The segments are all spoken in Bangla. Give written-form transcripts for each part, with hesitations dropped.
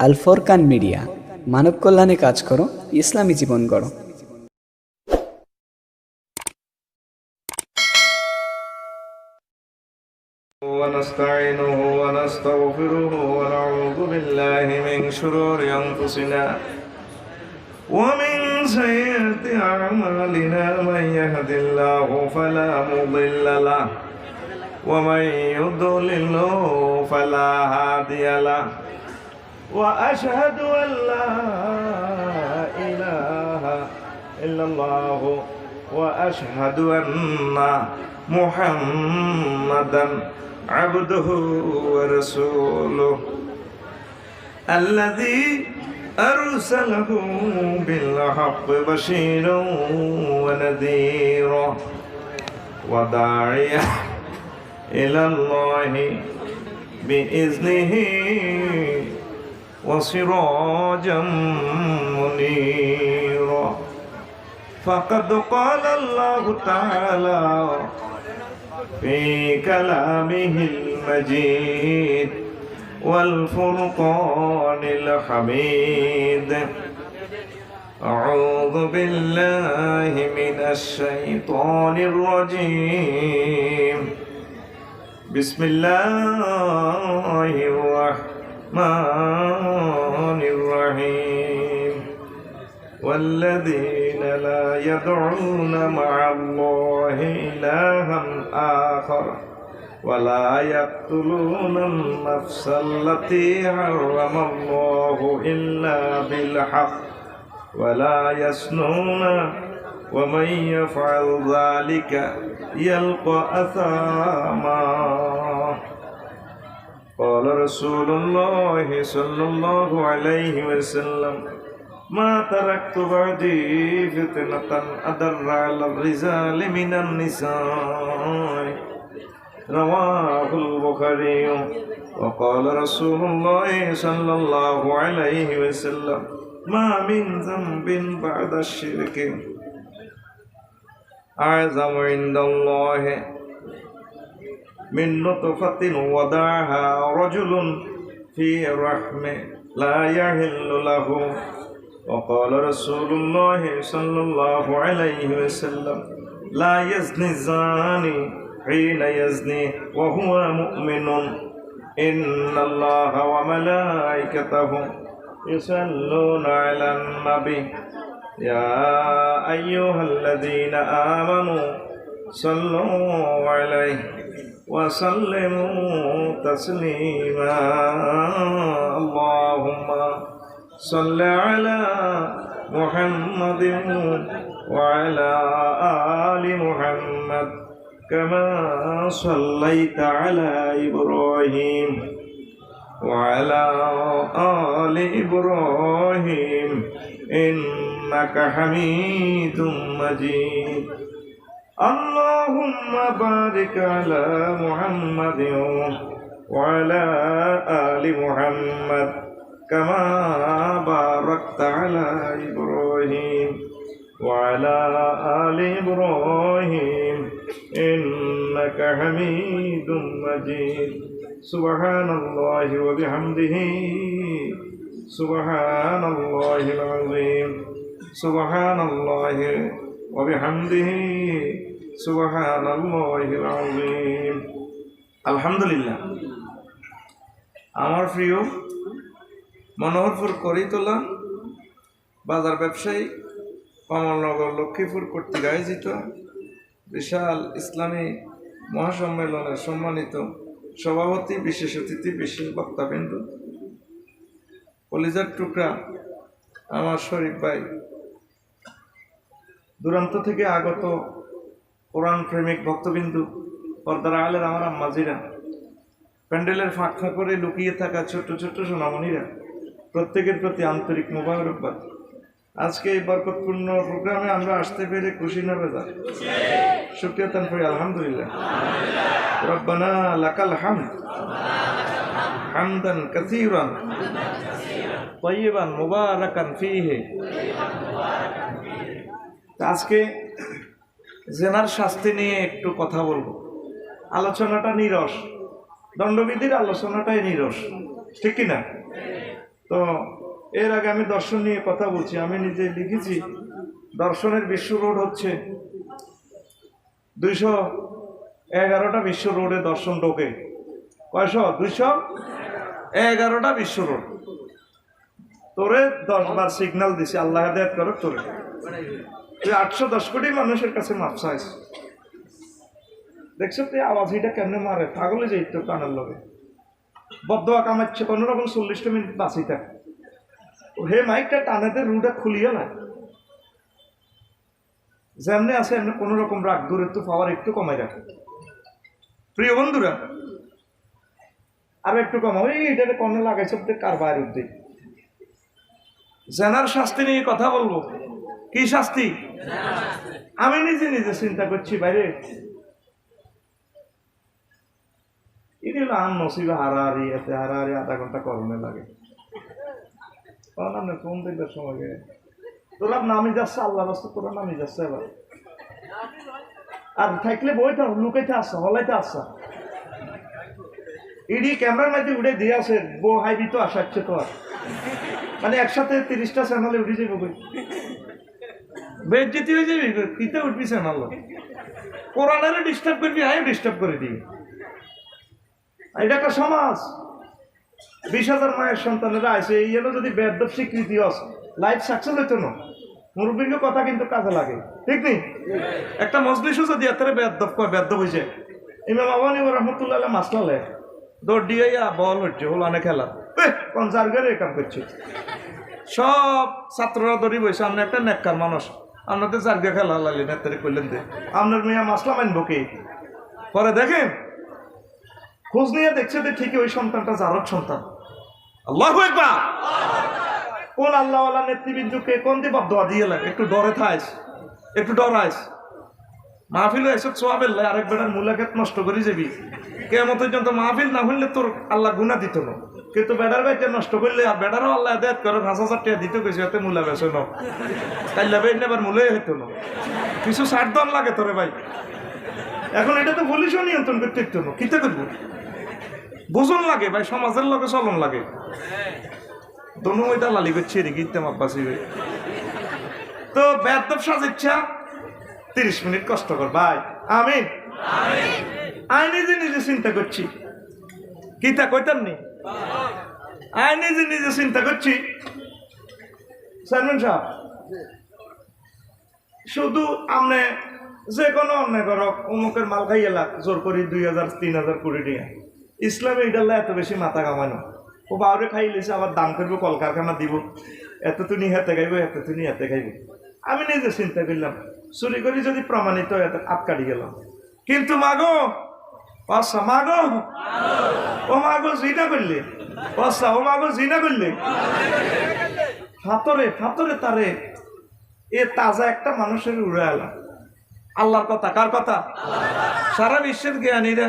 আল ফুরকান মিডিয়া, মানব কল্যাণে কাজ করো, ইসলামী জীবন গড়ো। ونستعينه ونستغفره ونعوذ بالله من شرور أنفسنا ومن سيئات أعمالنا، من يهد الله فلا مضل له ومن يضلل فلا هادي له، وأشهد أن لا إله إلا الله وأشهد أن محمدا عبده ورسوله الذي أرسله بالحق بشيرا ونذيرا وداعيا إلى الله بإذنه وسراجا منيرا. فقد قال الله تعالى في كلامه المجيد والفرقان الحميد: أعوذ بالله من الشيطان الرجيم، بسم الله الرحمن الرحيم. والذين لا يدعون مع الله إلها آخر ولا يقتلون النفس التي حرم الله إلا بالحق ولا يزنون ومن يفعل ذلك يلقى أثاما. قال رسول الله صلى الله عليه وسلم: ما تركت بعدي فتنة أضر على الرجال من النساء. رواه البخاري. وقال رسول الله صلى الله عليه وسلم: ما من ذنب بعد الشرك أعظم عند الله من نطفة وضعها رجل في رحمه لا يحل له. وقال رسول الله صلى الله عليه وسلم: لا يزني الزاني حين يزني وهو مؤمن إن الله وملائكته يصلون على النبي يا أيها الذين آمنوا صلوا عليه وسلموا تسليما. اللهم صل على محمد وعلى آل محمد كما صليت على إبراهيم وعلى آل إبراهيم إنك حميد مجيد. اللهم بارك على محمد وعلى آل محمد كما باركت على إبراهيم وعلى آل إبراهيم إنك حميد مجيد. سبحان الله وبحمده سبحان الله العظيم. سبحان الله وبحمده سبحان الله العظيم. আলহামদুলিল্লাহ। আমার প্রিয় মনোহরপুর করিতলা বাজার ব্যবসায়ী কমলনগর লক্ষ্মীপুর কর্তৃক আয়োজিত বিশাল ইসলামী মহাসম্মেলনের সম্মানিত সভাপতি, বিশেষ অতিথি, বিশেষ বক্তাবৃন্দ, কলিজার টুকরা আমার শরীফ ভাই, দূরান্ত থেকে আগত কোরআন প্রেমিক ভক্তবিন্দু, পর্দার আলের আমার আম্মাজিরা, প্যান্ডেলের ফাঁক করে লুকিয়ে থাকা ছোট্ট ছোট্ট সোনামণিরা, প্রত্যেকের প্রতি আন্তরিক মোবারকবাদ। আজকে এই বরকতপূর্ণ প্রোগ্রামে আমরা আসতে পেরে খুশি না বেজার? শুকরিয়া তান করি আলহামদুলিল্লাহ। রব্বানা লাকাল হামদ হামদান কাসীরান তাইয়িবান মুবারাকান ফীহি। আজকে জেনার শাস্তি নিয়ে একটু কথা বলবো। আলোচনাটা নিরস, দণ্ডবিধির আলোচনাটাই নিরস, ঠিক কিনা? তো এর আগে আমি দর্শন নিয়ে কথা বলছি, আমি নিজে লিখেছি দর্শনের বিশ্ব রোড হচ্ছে 211টা বিশ্ব রোডে দর্শন ঢোকে। কয়শো? 211টা বিশ্ব রোড। তোরে 10 বার সিগন্যাল দিছি, আল্লাহ হেদায়েত করো তোরে। তুই 810 কোটি মানুষের কাছে মাপ চাইছ, দেখছো তুই আওয়াজ এটা কেমনে মারে, পাগলে যাই তো কানের লগে বদয়া কামাচ্ছে কোনোরকম 40টা মিনিট বাঁচি থাক। হে মাইকটা টানেতে রুটা খুলিয়ে না, যেমনি আছে এমনি কোনো রকম রাগ দূরত্ব পাওয়ার একটু কমাই রাখে। প্রিয় বন্ধুরা, আর একটু কমাও, এটাতে কর্নে লাগাইছে কার বাইরে উঠতে। জেনার শাস্তি নিয়ে কথা বলবো। কি শাস্তি? আমি নিজে নিজে চিন্তা করছি বাইরে আম নসিবে হারাহারি এতে হারাহারি আধা ঘন্টা করণে লাগে। কোন দেখবার সময় গে তোরা নামি যাচ্ছে, আল্লাহ রাস্তা তোরা নামি যাচ্ছে এবার। আর থাকলে বইটা লুকাইতে আসছা, হলাইতে আসছা, ইডি ক্যামেরার মধ্যে উঠে দিয়ে আসে বো হাইবি তো আসাচ্ছে তো। আর মানে একসাথে 30টা চ্যানেলে উঠে যাবে বই, বেদ যেতে হয়ে যাবি, কিতে উঠবি চ্যানেল। কোরআনের ডিস্টার্ব করবি, আয় ডিস্টার্ব করে দিবি। এটা একটা সমাজ। 20,000 মায়ের সন্তানেরা আছে, এই জন্য যদি বেদব স্বীকৃতি আছে লাইফ সাকসেস হইতো না। মুরব্বীর কথা কিন্তু কাজে লাগে, ঠিক নেই? একটা মজলিসও যদি এত বেদব কয়, বেদব হয়েছে। ইমাম আবানি রহমতুল্লাহ মাসলালে দৌড় দিয়ে বল হচ্ছে হল অনেক খেলা কোন জায়গায় কাম করছে। সব ছাত্ররা দৌড়ি বসে, আপনি একটা নেককার মানুষ, আপনাদের জার্গা খেলা লাগলে নেতারে করলেন যে আপনার মেয়া মাসলা মানবো কে? পরে দেখেন খোঁজ নিয়ে দেখছে যে ঠিকই ওই সন্তানটা জারদ সন্তান। আল্লাহু আকবার। কোন আল্লাহওয়ালা নেতৃবৃন্দকে কোন দিয়ে বদদোয়া দিয়ে লাগে, একটু ডরে থাইস, একটু ডরাইস। মাহফিল এসব সোয়াবের লাই, আরেক বেটার মুলাকাত নষ্ট করে যাবি। কেমন পর্যন্ত মাহফিল না হইলে তোর আল্লাহ গুনাহ দিত না, কিন্তু বেটার বাইটা নষ্ট করলে আর বেটারও আল্লাহ দেয়াত করে 5,000 টাকা দিতে গেছে, এতে মূলা বেছে ন কাইলা বেট নেবার মূলেই হইতো না। কিছু ষাট দন লাগে তোরে ভাই। এখন এটা তো পুলিশও নিয়ন্ত্রণ করতে হইতো না, কিতে করবো? বুঝন লাগে ভাই, সমাজের লগে চলন লাগে। দোনো ওইটা লালি করছে রে গিতে মাপবাসি ভাই। তো বেদব সাজিচ্ছা 30 মিনিট কষ্ট কর ভাই। আমিন। আই নিজে নিজে চিন্তা করছি, কিতা কইতাম নি, আই নিজে নিজে চিন্তা করছি চেয়ারম্যান সাহেব, শুধু আমনে যে কোনো অন্যায় করো, অমুকের মাল খাই এলাক জোর করি 2,000 3,000 কোটি টাকা। ইসলামে এটাল্লা এত বেশি মাথা কামানো, ও বাউরে খাই লেছে, আবার দাম করবো, কলকারখানা দিব, এত তুমি হাতে খাইব, এত তুমি হাতে খাইব। আমি নিজে চিন্তা করলাম চুরি করি যদি প্রমাণিত এত আটকাড়ি গেলাম, কিন্তু মাগো আচ্ছা মাগো, ও মাগো জিনা করলে, আচ্ছা ও মাগো জিনা করলে, ফাতরে ফাতরে তারে এ তাজা একটা মানুষের উড়ে এলাম। আল্লাহর কথা, কার কথা? সারা বিশ্বের জ্ঞানীরা,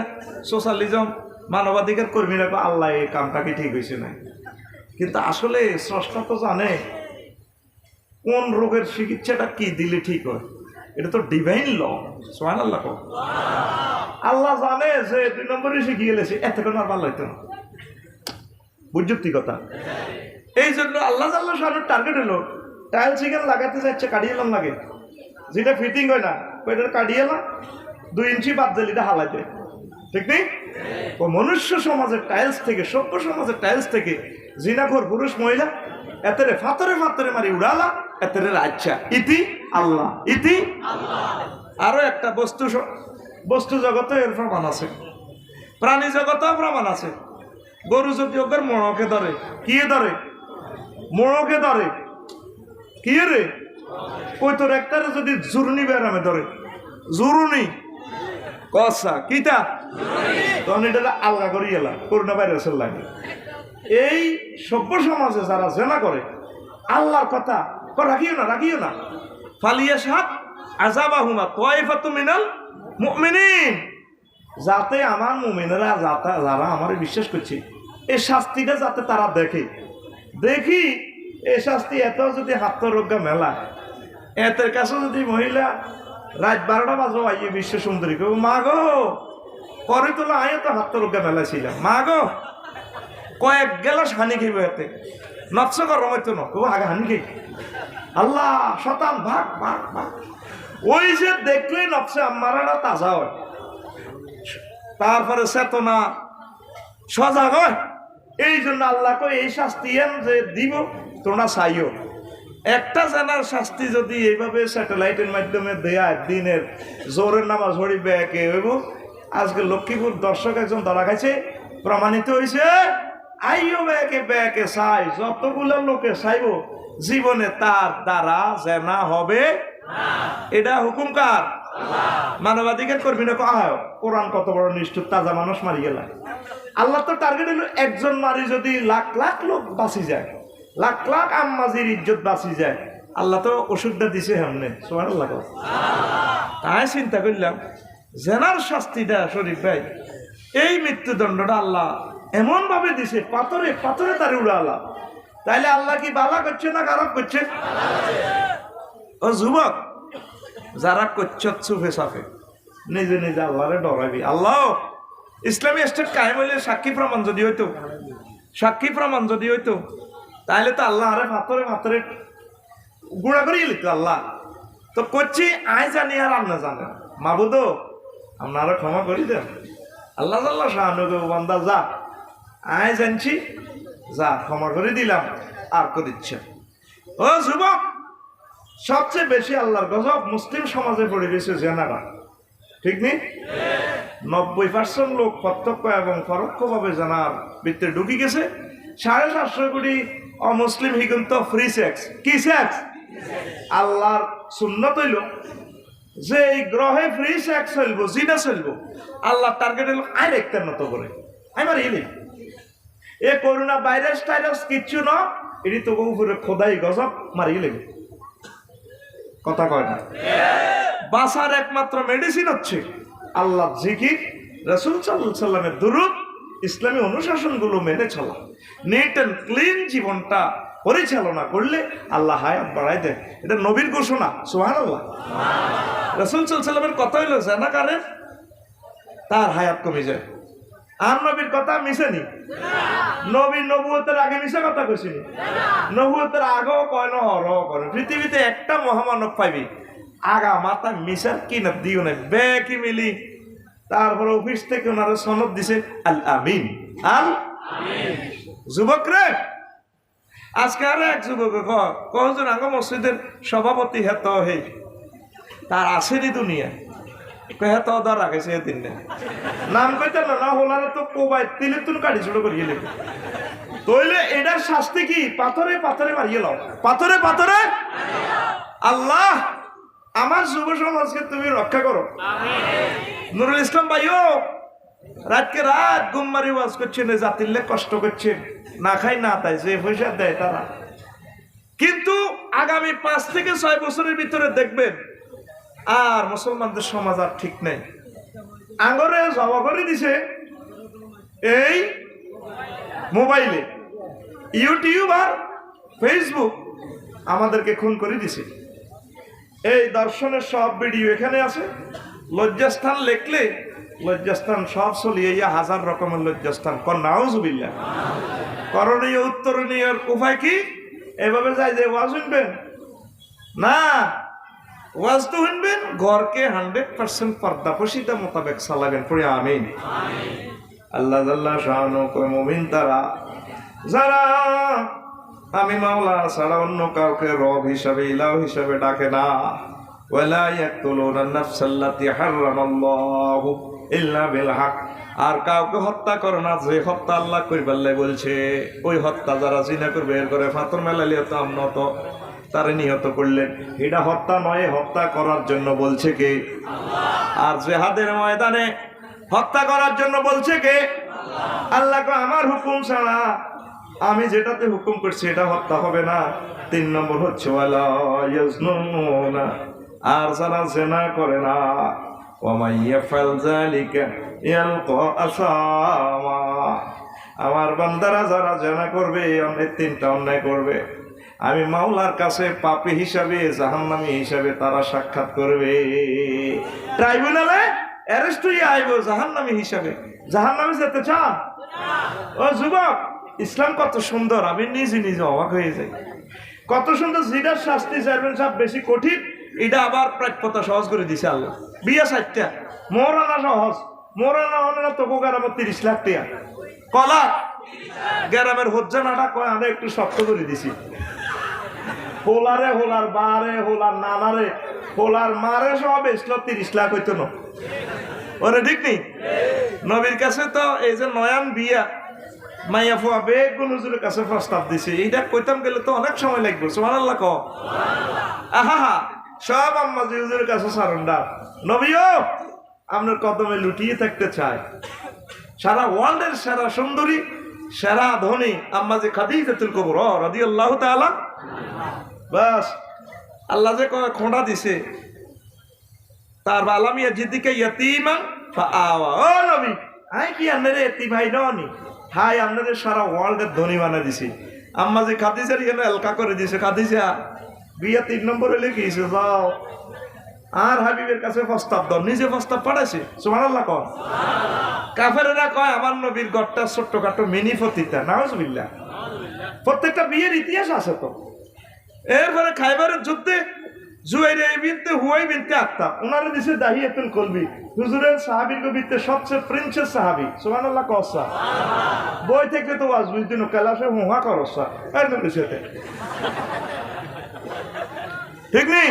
সোশ্যালিজম, মানবাধিকার কর্মীরা আল্লাহ এই কামটা কি ঠিক হয়েছে না, কিন্তু আসলে স্রষ্টা তো জানে কোন রোগের চিকিৎসাটা কি দিলে ঠিক হয়। এটা তো ডিভাইন ল। সুবহানাল্লাহ। আল্লাহ জানে যে 2 নম্বরে শিখিয়ে গেলেছে, এতক্ষণ আর ভালো হইতো না। বুঝতি কথা? এই জন্য আল্লাহ জাল্লাহ শানুর টার্গেট হলো টাইল চিকেন লাগাতে যাচ্ছে, কাটিয়ে এলাম লাগে, যেটা ফিটিং হয় না ওইটা কাটিয়ে এলাম, 2 ইঞ্চি বাদ দিলে এটা হালাইতে, ঠিক নেই? ও মনুষ্য সমাজের টাইলস থেকে, সভ্য সমাজের টাইলস থেকে জিনাখোর পুরুষ মহিলা এতেরে ফাতরে ফাতরে মারি উড়ালা, এতেরে আচ্ছা ইতি আল্লাহ, ইতি আল্লাহ। আরো একটা বস্তু জগতে এর প্রমাণ আছে, প্রাণী জগতেও প্রমাণ আছে। গরু যদি ওকে মোড়কে ধরে, কি ধরে? মোড়কে ধরে, কি রে? ওই তোর একটারে যদি জুরনি ব্যারামে ধরে, জুরুনি কসা কিতা, তখন এটা আলগা করি এলা, করোনা ভাইরাসের লাগে। এই সভ্য সমাজে যারা জেনা করে, আল্লাহর কথা রাখিও না, রাখিও না। ফালিয়া সাত আযাবাহুমা তায়ফাতুম মিনাল মুমিনিন, যাতে আমার মুমিনেরা, যারা আমার বিশ্বাস করছে, এই শাস্তিটা যাতে তারা দেখে। দেখি এই শাস্তি এত যদি হাত্তরজ্ঞা মেলা, এতের কাছে যদি মহিলা রাত 12টা বাজো আইয়ে বিশ্ব সুন্দরী কেউ মা গো পরে তোলা আয় তো হাত্তরজ্ঞা মেলা ছিলাম, মা গো কয়েক গেলাস হানি খাইব এতে নফস গরম হইতো না ও আগে হানি খাই আল্লাহ শতান ভাগ ভাগ ভাগ ওই যে দেখলেই নফসে আম্মারাটা তাজা হয় তারপরে চেতনা সজাগ হয় এই জন্য আল্লাহকে এই শাস্তি যে দিব তোমরা চাইও একটা জানার শাস্তি যদি এইভাবে স্যাটেলাইটের মাধ্যমে দেয়া দিনের জোরের নামাজ হরিবে একে হইব আজকে লক্ষ্মীপুর দর্শক একজন ধরা খাইছে প্রমাণিত হয়েছে আইও ব্যাকে ব্যাকে চাই যতগুলো লোকে চাইব জীবনে তার দ্বারা জেনা হবে এটা হুকুম কার মানবাধিকার কর্মী না কোরআন কত বড় নিষ্ঠুর তাজা মানুষ মারি গেল আল্লাহ তো টার্গেট হলো একজন মারি যদি লাখ লাখ লোক বাঁচি যায় লাখ লাখ আম্মাজির ইজ্জত বাঁচি যায় আল্লাহ তো ওষুধটা দিছে হেমনে সুবহানাল্লাহ তাই চিন্তা করলাম জেনার শাস্তিটা শরীফ ভাই এই মৃত্যুদণ্ডটা আল্লাহ এমন ভাবে দিছে পাথরে পাথরে তার উড়ালা তাইলে আল্লাহ কি বালা করছে না খারাপ করছে ও যুবক যারা করছে চুপে সাফে নিজে নিজে আল্লাহরে ডরাবি আল্লাহ ইসলামী স্টেট কায়েম হইলে সাক্ষী প্রমাণ যদি হইতো তাহলে তো আল্লাহ আরে পাথরে পাথরে গুড়া করে লিখত আল্লাহ তো করছি আয় জানি আর আপনি জানেন মাবুদ আপনারা ক্ষমা করি দেন আল্লাহ আল্লাহ শাহানুকে বান্দা যা আয় জানছি যা ক্ষমা করে দিলাম আর করিচ্ছে ও যুবক সবচেয়ে বেশি আল্লাহর গজব মুসলিম সমাজে পড়ে গেছে জেনারা ঠিক নেই 90% লোক প্রত্যক্ষ এবং পরোক্ষভাবে জানার ভিতরে ঢুকে গেছে 750 কোটি অমুসলিম হিগুন্ত ফ্রি সেক্স কি সেক্স আল্লাহর সুন্নত হইল যে এই গ্রহে ফ্রি সেক্স চলবো জিনা চলবো আল্লাহ টার্গেট হইল আই দেখতেন না তো করে আমার ইলি এ করোনা ভাইরাস টাইরাস কিচ্ছু না এটি তো উপরে খোদাই গজব মারিয়ে লেগে কথা কয় না বাঁচার একমাত্র মেডিসিন হচ্ছে আল্লাহ জিকির রাসূল সাল্লাল্লাহু আলাইহি সাল্লামের দুরূদ ইসলামী অনুশাসনগুলো মেনে চলা নিট অ্যান্ড ক্লিন জীবনটা পরিচালনা করলে আল্লাহ হায়াত বাড়ায় দেয় এটা নবীর ঘোষণা সুবহানাল্লাহ রাসূল সাল্লাল্লাহু আলাইহি সাল্লামের কথা হইল জানাকারের তার হায়াত কমে যায় আর নবীর কথা মিশেনি নবী নবুয়তের আগে মিশে কথা কইছিনি নবুয়তের আগেও কয় না হরও করে পৃথিবীতে একটা মহামানব পাইবি আগা মাথা মিশার কিনা দিও না ব্যাকি মিলি তারপরে অফিস থেকে ওনারা সনদ দিছে আল আমিন আল যুবক রে আজকে আর এক যুবক কজন আগে মসজিদের সভাপতি হেত হে তার আসেনি দুনিয়া হেত ধর রাখেছে এদিন নাম কইতে না হলারে তো কোবাই তিলে তুন কাটি ছোট করিয়ে লেগে তইলে এটার শাস্তি কি পাথরে পাথরে মারিয়ে লাও পাথরে পাথরে আল্লাহ আমার যুব সমাজকে তুমি রক্ষা করো নুরুল ইসলাম ভাইও রাতকে রাত ঘুম মারি ওয়াজ করছেন জাতির কষ্ট করছেন না খাই না তাই যে পয়সা দেয় তারা কিন্তু আগামী 5 থেকে 6 বছরের ভিতরে দেখবেন আর মুসলমানদের সমাজ আর ঠিক নেই আঙ্গরে জমা করে দিছে এই মোবাইলে ইউটিউব আর ফেসবুক আমাদেরকে খুন করে দিছে এই দর্শনের সব ভিডিও এখানে আছে লজ্জাস্থান লিখলে লজ্জাস্থান সব চলিয়ে হাজার রকমের লজ্জাস্থান নাউজুবিল্লাহ করণীয় উত্তরণীয় উপায় কি এভাবে যায় যে ওয়াজ শুনবেন না ওয়াজ তো শুনবেন ঘরকে 100% পর্দা পশিদা মোতাবেক চালাবেন পড়ে আমিন আল্লাহ আল্লাহ শাহানু কয় মুমিন তারা যারা আমি মাওলা ছাড়া অন্য কাউকে রব হিসাবে ইলাহ হিসাবে ডাকে না ওয়ালা ইয়াকতুলুনা নাফসাল্লাতী হারামাল্লাহু ইল্লা বিল হক আর কাউকে হত্যা করে না যে হত্যা আল্লাহ কইবাল্লাই বলছে ওই হত্যা যারা জিনা করবে এর করে ফাতর মেলালিয়া তো আমরা তো তারে নিহত করলেন এটা হত্যা নয় হত্যা করার জন্য বলছে কে আল্লাহ আর জিহাদের ময়দানে হত্যা করার জন্য বলছে কে আল্লাহ কো আমার হুকুম ছাড়া আমি যেটাতে হুকুম করছি এটা হত্যা হবে না 3 নম্বর হচ্ছে ওয়ালা ইয়াজনুনা আর যারা জিনা করে না ওয়া মাইয়াফাল যালিকা ইয়ালকা আসামা আমার বান্দারা যারা জিনা করবে অনেক 3টা অন্যায় করবে আমি মাওলার কাছে পাপী হিসাবে জাহান্নামী হিসাবে তারা সাক্ষাৎ করবে ট্রাইব্যুনালে অ্যারেস্ট হয়ে আইব জাহান্নামী হিসাবে জাহান্নামে যেতে চান ও যুবক ইসলাম কত সুন্দর, আমি নিজে নিজে অবাক হয়ে যাই। কত সুন্দর, যেটার শাস্তি চেয়ারম্যান সাহেব বেশি কঠিন, এটা আবার প্রাপ্যতা সহজ করে দিছে আল্লাহ। বিয়ে 4টা, মোহরানা সহজ, মোহরানা হলে না তোকে গ্রামের 30 লাখ টাকা, কলা গ্রামের হজ্জানাটা কয় আমরা একটু শক্ত করে দিছি। হোলারে, হোলার বারে, হোলার নানারে, হোলার মারে সব বেসল 30 লাখ হইতো না। ওরে ঠিক নেই? নবীর কাছে তো এই যে নয়ান বিয়া মাইয়া ফুয়া বেগুন হুজুরের কাছে প্রস্তাব দিছে, এইটা কইতাম গেলে তো অনেক সময় লাগবে। সুবহানাল্লাহ কও। আহা, সব আম্মাজি হুজুরের কাছে সারেন্ডার। নবীও আপনার কদমে লুটিয়ে থাকতে চায়। সারা ওয়ার্ল্ডের সেরা সুন্দরী, সেরা ধনী আম্মাজি খাদিজাতুল কুবরা রাদিয়াল্লাহু তাআলা। বাস আল্লাহ যে খোঁড়া দিছে, তার আলামিয়া জিদ্দিকে ইয়তীমান ফাআওয়া। ও নবী, আই কি আপনারে এতিম ভাই ননি, হাই আপনারে সারা ওয়ার্ল্ডের ধনী বানা দিছি। আম্মা যে খাদিজার এখানে এলকা করে দিছে। খাদিজা বিয়া 3 নম্বর হলে গিয়েছে, যাও আর হাবিবের কাছে প্রস্তাব দাও। নিজে প্রস্তাব পাঠাইছে। সুবহানাল্লাহ কও। কাফেরেরা কয় আমার নবীর গড়টা ছোট্টখাটো মিনি ফতিতা। নাউজুবিল্লাহ। প্রত্যেকটা বিয়ের ইতিহাস আছে তো। এরপরে খাইবারের যুদ্ধে জুয়াইরে বিনতে হুয়াই বিনতে আক্তাব, ওনারা দিছে দাহিয়াতুল কলবি, হুজুরের সাহাবীর ভিতরে সবচেয়ে প্রিন্সেস সাহাবী। সুবহানাল্লাহ কওসা। বই থেকে তো ওয়াজ বুঝদিন ক্লাসে হুহা করসা একদম বিষয়তে ঠিক নেই।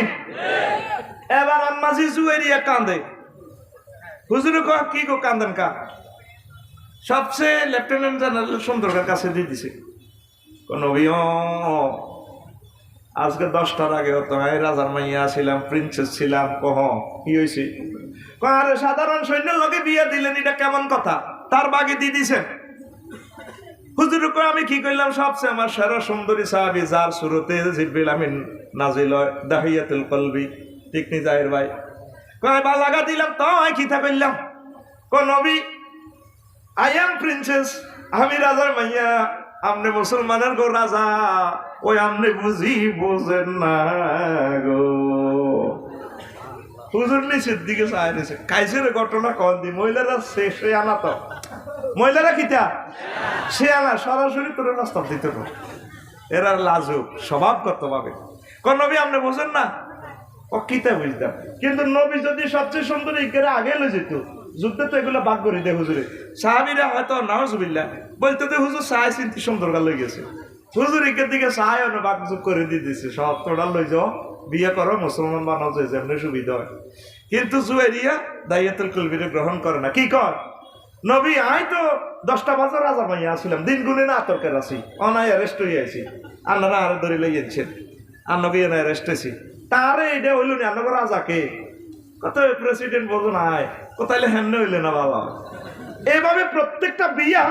এবার আম্মাজি জুয়াইরিয়া কান্দে। হুজুরে কয় কি গো কান্দেন কা? সবচেয়ে লেফটেন্যান্ট জেনারেল সুন্দরের কাছে দিয়ে দিছে। নবী আজকে 10টার আগে হতো রাজার মাইয়া ছিলাম, প্রিন্সেস ছিলাম। কহ কি হয়েছে? আরে সাধারণ সৈন্যের লোকে বিয়ে দিলেন, এটা কেমন কথা? তার বাগে দিয়ে দিছেন। হুজুর কয় আমি কি করলাম? সবচেয়ে আমার সেরা সুন্দরী সাহাবী, যার সুরতে জিবরিল আমিন নাজিল হয়, দাহিয়াতুল কলবি। ঠিক নি জাহির ভাই? কয় বা লাগা দিলাম তো আমি খিতা করলাম। নবী আই এম প্রিন্সেস, আমি রাজার মাইয়া, আপনি মুসলমানের গো রাজা, ওই আপনি বুঝি বোঝেন না গো। হুজুর নিচের দিকে চাই দিছে। কাইসের ঘটনা কন দি, মহিলারা সে আনা তো, মহিলারা কিতা সে আনা, সরাসরি তোর প্রস্তাব দিত না। এরা লাজুক স্বভাবগত ভাবে। নবী আপনি বোঝেন না? ও কিতা বুঝতাম, কিন্তু নবী যদি সবচেয়ে সুন্দর ইকেরা আগে লয়ে যেত, যুদ্ধে তো এগুলো বাদ করে দেয় হুজুরে। সাহাবীরা হয়তো নাউজুবিল্লাহ বলতে তো হুজুর চাই চিন্তি সুন্দর গা লই গেছে। হুজুর ইকের দিকে চাই অন্য বাকযুগ করে দিয়ে দিছে, সব তোড়া লই যাও, বিয়ে করো, মুসলমান বানাও, যে যেমনি সুবিধা হয়। কিন্তু জুয়াইরিয়া দাহিয়াতুল কলবিরে গ্রহণ করে না। কি কর? নবী আই তো 10টা বাজার রাজার মাইয়া আসছিলাম, দিন গুনে না আতর্কের আছি, অনায় অ্যারেস্ট হয়ে আছি, আপনারা আরে ধরে লইয়েছেন, আন্নকে এনে অ্যারেস্ট হয়েছি। তারে এটা হইল না, আপনার রাজাকে কত প্রেসিডেন্ট বোঝো নাই, কোথায় হেমনে হইলে না বাবা। এভাবে প্রত্যেকটা বিয়া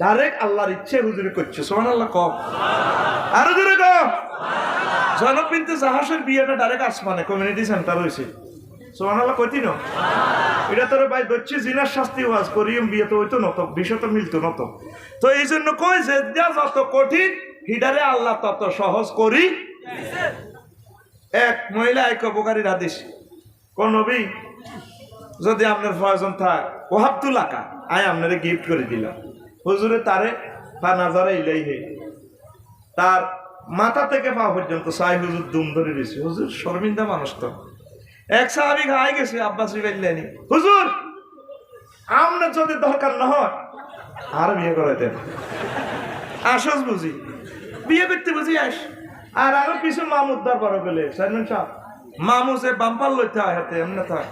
ডাইরেক্ট আল্লাহর ইচ্ছে হুজুরি করছে। সুবহানাল্লাহ কও। আরো জোরে কও। জনক বিনতে জাহাসের বিয়েটা ডাইরেক্ট আসমানে কমিউনিটি সেন্টার হয়েছে। সুবহানাল্লাহ কইতি না? এটা তোর ভাই দচ্ছি জিনার শাস্তি ওয়াজ করিম বিয়ে তো হইতো নত, বিষয় তো মিলতো নত। তো এই জন্য কই যে যত কঠিন হিডারে আল্লাহ তত সহজ করি। এক মহিলা এক উপকারী হাদিস, কোন নবী যদি আপনার প্রয়োজন থাক ওহাবতুল আকা, আয় আপনারে গিফট করে দিলাম। হুজুরে তারে পা নাজারা ইলাই হে, তার মাথা থেকে পা পর্যন্ত সাই হুজুর দুম ধরে দিয়েছে। হুজুর শর্মিন্দা মানুষ তো। এক সাহাবী খাই গেছে, আব্বাস বিল্লানি, হুজুর আপনার যদি দরকার না হয় আর বিয়ে করে দেন, আসস বুঝি বিয়ে করতে বুঝি আস। আর আরো কিছু মামুদ দরবার গেলে চেয়ারম্যান সাহেব মামু যে বাম্পার লইতে হয় হাতে এমনি থাক।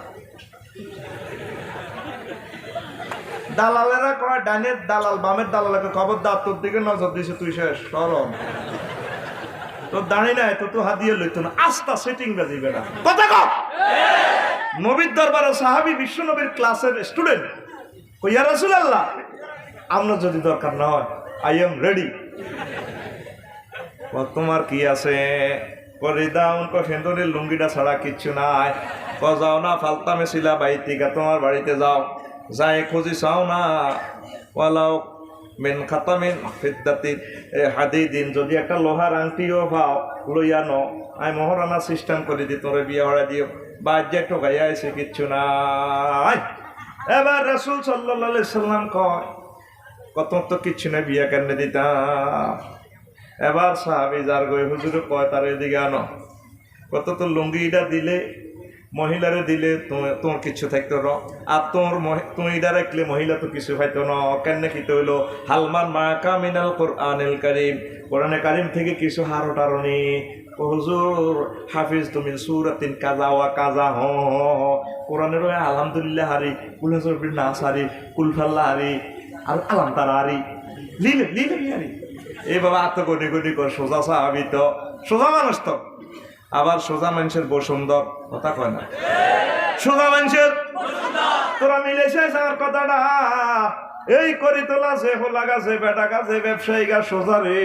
দালালেরা কয় ডানের দালাল বামের দালালকে খবর দা, তোর দিকে নজর দিছে, তুই শেষ সরম, তোর দাঁড়ি নাই তো তো হাত দিয়ে লইতো না, আস্তা সেটিং বাজিবে না। কথা কও। নবীর দরবারে সাহাবী বিশ্ব নবীর ক্লাসের স্টুডেন্ট, ইয়া রাসূলুল্লাহ আপনার যদি দরকার না হয় আই এম রেডি। তোমার কি আছে? করে দাও ফেন্দরের লুঙ্গিটা ছাড়া কিচ্ছু নাই। যাও না ফালতামে ছিলা বাইতিকা, তোমার বাড়িতে যাও, যাই খুঁজি চাও না ওয়ালাও মেন খাতামিন ফিদ্দাতিন হাদিদিন, যদি একটা লোহার আংটিও পাও লইয়া নো, আমি মহারানা সিস্টেম করে দিই, তোরে বিয়ে হড়া দিও, বাজ্যে ঠকাইয়া এসে কিচ্ছু নাই। এবার রাসূল সাল্লাল্লাহু আলাইহি সাল্লাম কয় কত তো কিচ্ছু না বিয়া কেন দিতাম। এবার সাহাবি যার গই হুজুরে কয় তার এদিকে আনো, কত তো লুঙ্গিটা দিলে মহিলারে দিলে তোমার কিছু থাকতো না, আর তুমি এটা রাখলে মহিলা তো কিছু পাইতো না। কেন কি হইলো হালমান মা কামিনাল কোরআনুল কারীম, কোরআনে কারীম থেকে কিছু হারো টারনি। হুজুর হাফিজ তুমি সূরাতিন কাজা ওয়া কাজা হ কোরআনের আলহামদুলিল্লাহ হারি, কুলহাজর নাস হারি, কুলফাল্লা হারি, আর আলাম তারা হারি, লিলে লিলে হারি। এই বাবা আত্মগণি গণি কর সোজা সাহাবি তো সোজা মানুষ তো। আবার সোজা মানুষের বউ সুন্দর কথা কয় না, সোজা মানুষের তোরা মিলেছে আমার কথাটা। এই করি তোলা সে হোলা গাছে বেটা গাছে ব্যবসায়ী গা সোজা রে,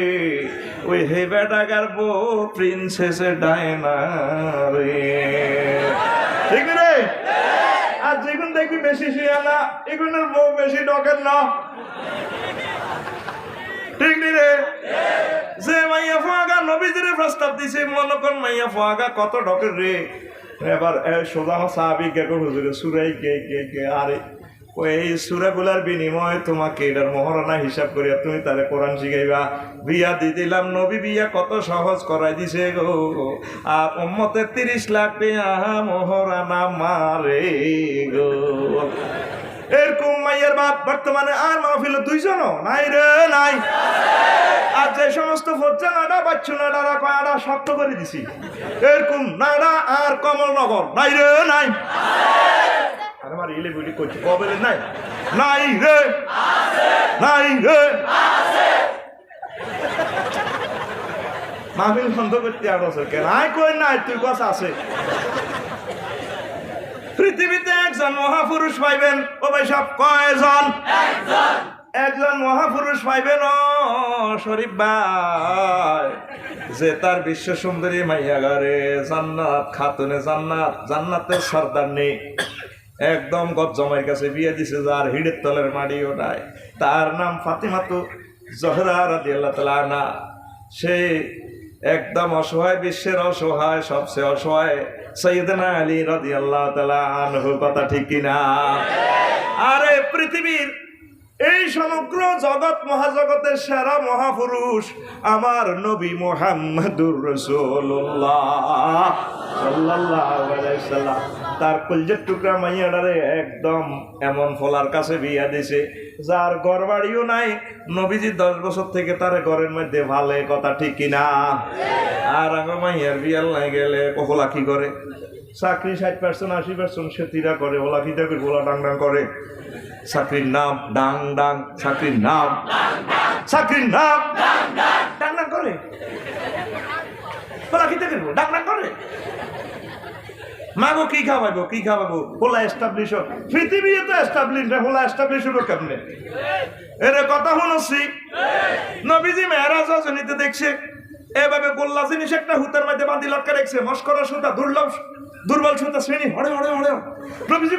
ওই হে বেটা গার বউ প্রিন্সেসে ডায়না রে, ঠিক রে। আর যেগুন দেখবি বেশি শিয়ানা এগুলোর বউ বেশি ডকের না, ঠিক নি রে। যে মাইয়া ফাঁকা নবীজির প্রস্তাব দিছে, মনে কর মাইয়া ফাঁকা কত ডকের রে। এবার সোজা সাহাবি কে হুজুরে সুরাই কে কে কে আরে এই সুরাগুলার বিনিময়ে তোমাকে এটার মহারণা হিসাব করিয়া তুমি তাহলে কোরআন শিখাইবা। বিয়া দিয়ে দিলাম, নবী বিয়া কত সহজ করাই দিছে গো। আর উম্মতের 30 লাখ টাকা মহারণা মারে গো। এরকম মাইয়ের বাপ বর্তমানে আর মাহফিল 2 জনও নাই রে, নাই। আর যে সমস্ত ফজ্জা নাডা বাচ্চু নাডারা কয়াডা শক্ত করে দিছি, এরকম নাডা আর কমলনগর নাই রে, নাই। আর আমার ইলে বুড়ি করছি কবে নাই, নাই রে, নাই রে। মাহফিল বন্ধ করতে আর আছে কেন? আয় কই নাই, তুই কথা আছে। পৃথিবীতে একজন মহাপুরুষ পাইবেন, ও ভাই সব কয়জন? একজন মহাপুরুষ পাইবেন ও শরীফ ভাই, যে তার বিশ্ব সুন্দরী মাইয়া গারে জান্নাত খাতুনে জান্নাত, জান্নাতের সর্দার নেই, একদম গপ জমাইয়ের কাছে বিয়ে দিছে, যার হিড়ের তলের মাটি ওটায়। তার নাম ফাতিমাতু জহরা রাদিয়াল্লাহু তাআলা আনহা। সে একদম অসহায়, বিশ্বের অসহায়, সবচেয়ে অসহায় সাইয়েদনা আলী রাদিয়াল্লাহু তাআলা আনহু, কথা ঠিক কিনা? আরে পৃথিবীর এই সমগ্র জগৎ মহাজগতের সেরা মহাপুরুষ আমার নবী মুহাম্মদুর রাসূলুল্লাহ সাল্লাল্লাহু আলাইহি সাল্লাম। তার কলজের টুকরা মাইয়াডারে একদম এমন ফলার কাছে বিয়া দিছে, যার ঘর বাড়িও নাই। নবীজি 10 বছর থেকে তার ঘরের মধ্যে ভালে, কথা ঠিক কিনা? আর আমার মাইয়ার বিয়াল নাই গেলে ওলা কি করে? চাকরি 60% 80% সে তিরা করে, ওলা কিটা করে, ওলা ডাং ডাং করে। চাকরির নাম ডাং ডাং, চাকরির নাম, চাকরির নাম ডাং ডাং করে, ওলা কিটা করবো, ডাং ডাং করে। মাগো কি খাওয়াবো, কি খাওয়াবো? হোলা এস্টাবলিশ হোক, পৃথিবীতে তো এস্টাবলিশ না, হোলা এস্টাবলিশ হবে কেমনে? এর কথা শুনছি নবীজি মেরাজ রজনীতে দেখছে এভাবে গোল্লা জিনিস একটা হুতার মধ্যে বাঁধি লটকা রেখছে, মস্করা সুতা, দুর্বল সুতা, শ্রেণী হড়ে হড়ে হড়ে। নবীজি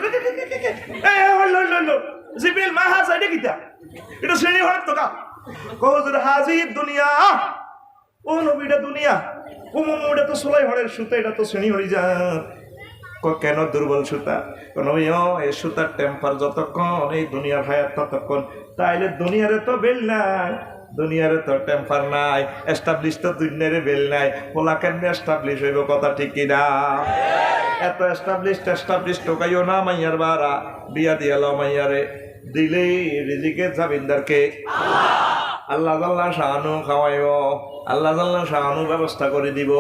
জিবিল মাহাজ এটা কিতা, এটা শ্রেণী হড়ে তো কা কহুজুর হাজির দুনিয়া, ও নবীটা দুনিয়া, ও মোমোটা তো সোলাই হড়ের সুতা, এটা তো শ্রেণী হয়ে যা। কেন দুর্বল সুতা? এই সুতার টেম্পার যতক্ষণ এই দুনিয়ার হায়াত ততক্ষণ, তাইলে দুনিয়ারে তো বেল নাই, দুনিয়ারে তো টেম্পার নাই, এস্টাবলিশ তো দুনিয়ারে বেল নাই, পোলা কেমনে এস্টাবলিশ হইব, কথা ঠিক কিনা? এত এস্টাবলিশ টোকাইও না মাইয়ার বারা, বিয়া দিয়ালো মাইয়ারে, দিলে রিজিকের জামিনদারকে আল্লাহ জাল্লা শাহানু খাওয়াইব, আল্লাহ জাল্লা শাহানু ব্যবস্থা করে দিব।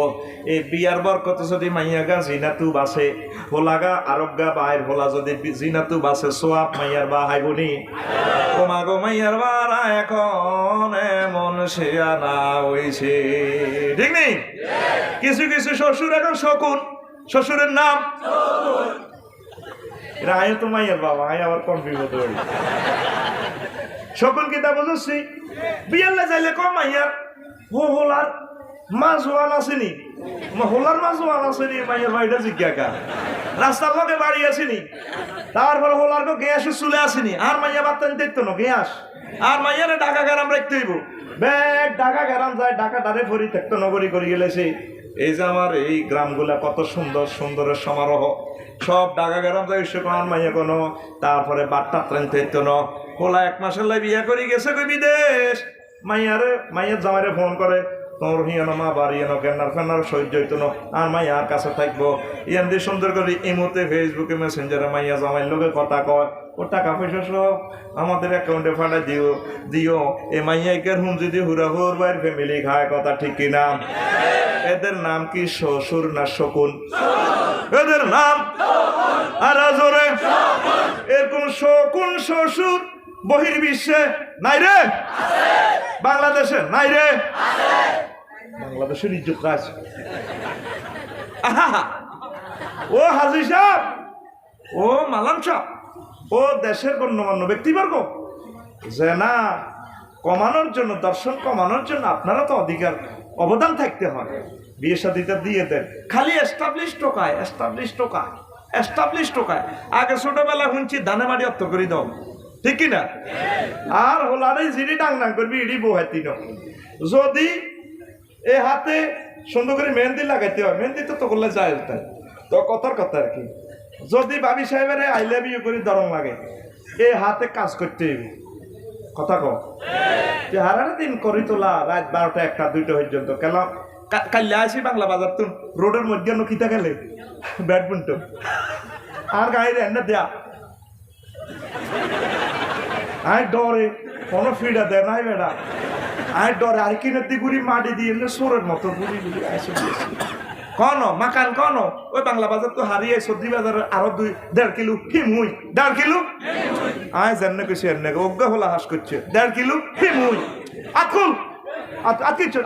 এই বিয়ার বরকত যদি মাইয়াগা জিনাতু বাসে, হোলাগা আরোগ্যা বাইর হোলা যদি জিনাতু বাসে, সোয়াব মাইয়ার বা হাইবনি। ও মাগো মাইয়ার বারা এখন এমন শেয়ানা হইছে, ঠিক নেই? কিছু কিছু শ্বশুর এখন শকুন, শ্বশুরের নাম রায় তো মাইয়ার বাবা, আয় আবার কনফিউজ হতে পারি। শকুন কিতা বুঝছি, বিয়ালে যাইলে কম মাইয়ার হোলার মাছ ওয়াল আসেনি, হোলার মাছ ওয়াল আসেনি, মাইয়ার বাড়িটা জিজ্ঞাসা, রাস্তার লগে বাড়ি আসেনি, তারপরে হোলার তো গ্যাস চলে আসেনি, আর মাইয়া বার্তা দেখতো না গ্যাস, আর মাইয়ারে ঢাকা গ্যারাম রাখতে হইব, ব্যাগ ঢাকা গ্যারাম যায়, ঢাকা ডারে ফরি থাকতো নগরী করে গেলেছে। এই যে আমার এই গ্রামগুলা কত সুন্দর, সুন্দরের সমারোহ, সব ঢাকা গেলাম যাই কোন মাইয়া কোনো, তারপরে বাট্টা ট্রেন থাকতো না, খোলা 1 মাসের লাই বিয়া করে গেছে কই বিদেশ। মাইয়ার জামাইরে ফোন করে, তোর হিয়ানো মা বাড়ি এনো কেনার ফেনার সহ্য হইতো না, আর মাইয়ার কাছে থাকবো। ইয়ান দিয়ে সুন্দর করে ইমোতে ফেসবুকে মেসেঞ্জারে মাইয়া জামাইয়ের লোকে কথা কয়, ও টাকা পয়সা সব আমাদের অ্যাকাউন্টে ফাটাই দিও এ মাইয়াকের হুম যদি হুরাহুর বাইর ফ্যামিলি খায়, কথা ঠিক কিনা? এদের নাম কি শ্বশুর না শকুন? এদের নাম আর জোরে এরকম শকুন শ্বশুর বহির্বিশ্বে নাই রে, বাংলাদেশে নাই রে। বাংলাদেশের ইজ্জত আছে। ও হাজি সাহেব, ও মালাম সাহেব, ও দেশের গণ্যমান্য ব্যক্তিবর্গ, যে না কমানোর জন্য, দর্শন কমানোর জন্য আপনারা তো অধিকার অবদান থাকতে হয়, বিয়ে শাদিটা দিয়ে দেন। খালি এস্টাবলিশ টোকায়। আগে ছোটবেলা শুনছি ধানে মাটি অর্থ করে দাও, ঠিক কিনা? আর হোলারে যিনি ডাং করবি ইডি বহাইতি ন। যদি এ হাতে সুন্দর করে মেহেন্দি লাগাইতে হয়, মেহেন্দি তো করলে যায় তো কথার কথা আর কি। যদি বাবি সাহেবের আই লাভ ইউ করে দরং লাগে, এ হাতে কাজ করতে হইবে, কথা কও। হারার দিন করি তোলা রাত 12টা 1টা 2টা পর্যন্ত খেলাম। কাল্লা আসি বাংলা বাজার তুন রোডের মধ্যে খিতা গেলে ব্যাডমিন্টন আর গাড়ির এনে দেয়া আয় ডরে কোনো ফিডা দেয় নাই বেড়া, আয় ডরে আর কিনের দি গুড়ি মাটি দিয়ে সোরের মতো গুড়ি আসে কন মাকান কন। ওই বাংলা বাজার তো হারিয়ে সবজি বাজার আরো 1.5 কিলো হিমুই, 1.5 কিলো আয় জানে কেছে এনে অজ্ঞা হলা হাস করছে, 1.5 কিলো হিমুই আকুল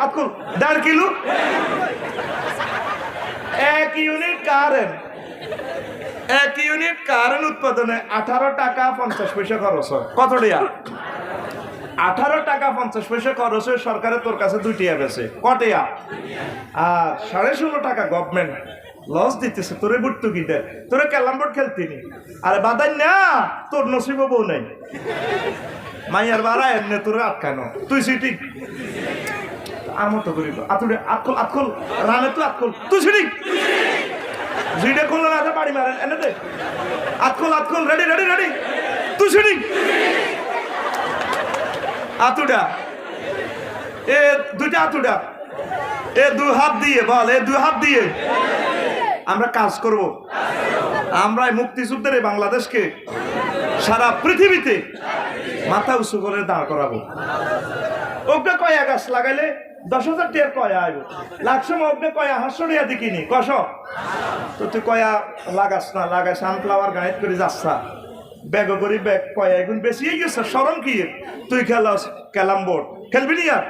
আকুল 1.5 কিলো 1 ইউনিট কারেন্ট উৎপাদনে 18 টাকা 50 পয়সা খরচ হয়। কত টাকা? 18 টাকা 50 পয়সা খরচ হয়। সরকারে তোর কাছে 2 টাকা বেছে, কটিয়া? আর 16.5 টাকা গভর্নমেন্ট লস দিতেছে তোরে ভর্তুকি দেয়, তোরে ক্যালাম বোর্ড খেলতিনি। আরে বাদাই না, তোর নসিব বউ নাই, মাইয়ার বাড়া এমনি তোরে আটকানো, তুই সিটি আমার তো করিব আতুরে আতকল রানে তুই আতকল তুই সিটি জিডে খুললে না বাড়ি মারেন এনে দে আতকল রেডি তুই সিটি আতুডা এ 2টা আতুডা এ 2 হাত দিয়ে বল, এ 2 হাত দিয়ে আমরা কাজ করব। আমরা মুক্তিযুদ্ধের এই বাংলাদেশকে সারা পৃথিবীতে মাথা উঁচু করে দাঁড় করাবো। ওকে কয়া গাছ লাগাইলে 10,000 টাকার কয়া আইব, লাগছে ওকে কয়া 500 টাকা দিকিনি কস তো তুই কয়া লাগাস না, লাগাই সানফ্লাওয়ার গাইড করে যাচ্ছা ব্যাগ করি ব্যাগ কয়া এগুন বেশি গেছে সরম কি তুই খেলাস ক্যালাম বোর্ড খেলবি নি? আর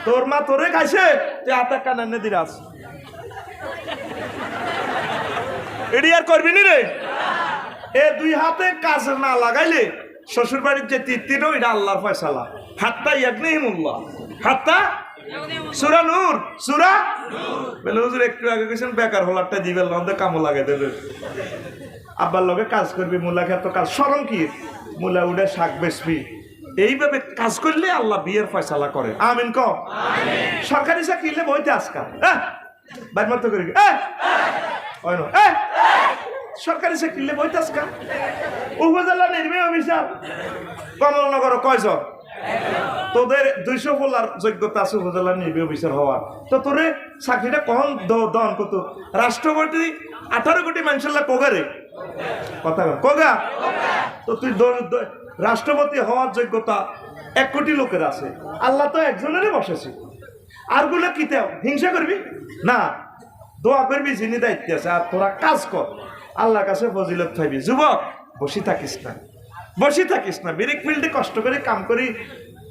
তোর মা তোরে খাইছে তুই হাতে কানে দিরাস, এডি আর করবি নি রে। এ 2 হাতে কাজ না লাগাইলে শ্বশুর বাড়ির যে তৃপ্তিটা ওইটা আল্লাহর ফয়সালা। হাত্তা ইয়াগনিহিমুল্লাহ, হাত্তা সূরা নূর, সূরা বলে হুজুর একটু আগে কইছেন বেকার হলারটা দিবেন লন্দে কামো লাগাই দেবে। আব্বার লগে কাজ করবি, মূলা খেত কাজ শরম কি, মূলা উড়ে শাক বেচবি, এইভাবে কাজ করলে আল্লাহ বিয়ের ফয়সালা করে। আমিন ক। সরকারি চাকরিলে বইতে আজকা বাইর মতো করি সরকারি চাকরিলে বইতে আজকা। উপজেলা নির্বাহী অফিসার কমলনগর কয়জন? তোদের 200 বলার যোগ্যতা আছে উপজেলা নির্বাহী অফিসার হওয়ার, তো তোরে চাকরিটা কখন দন কত? রাষ্ট্রপতি 18 কোটি মানুষের কোগারে কথা কোগা, তো তুই রাষ্ট্রপতি হওয়ার যোগ্যতা 1 কোটি লোকের আছে, আল্লাহ তো একজনেরই বসেছে। আর গুলো কি হিংসা করবি না, দোয়া করবি যিনি দায়িত্বে আছে, আর তোরা কাজ কর, আল্লাহর কাছে ফজিলত পাইবি। যুবক বসে থাকিস না, ব্রিক ফিল্ডে কষ্ট করে কাম করি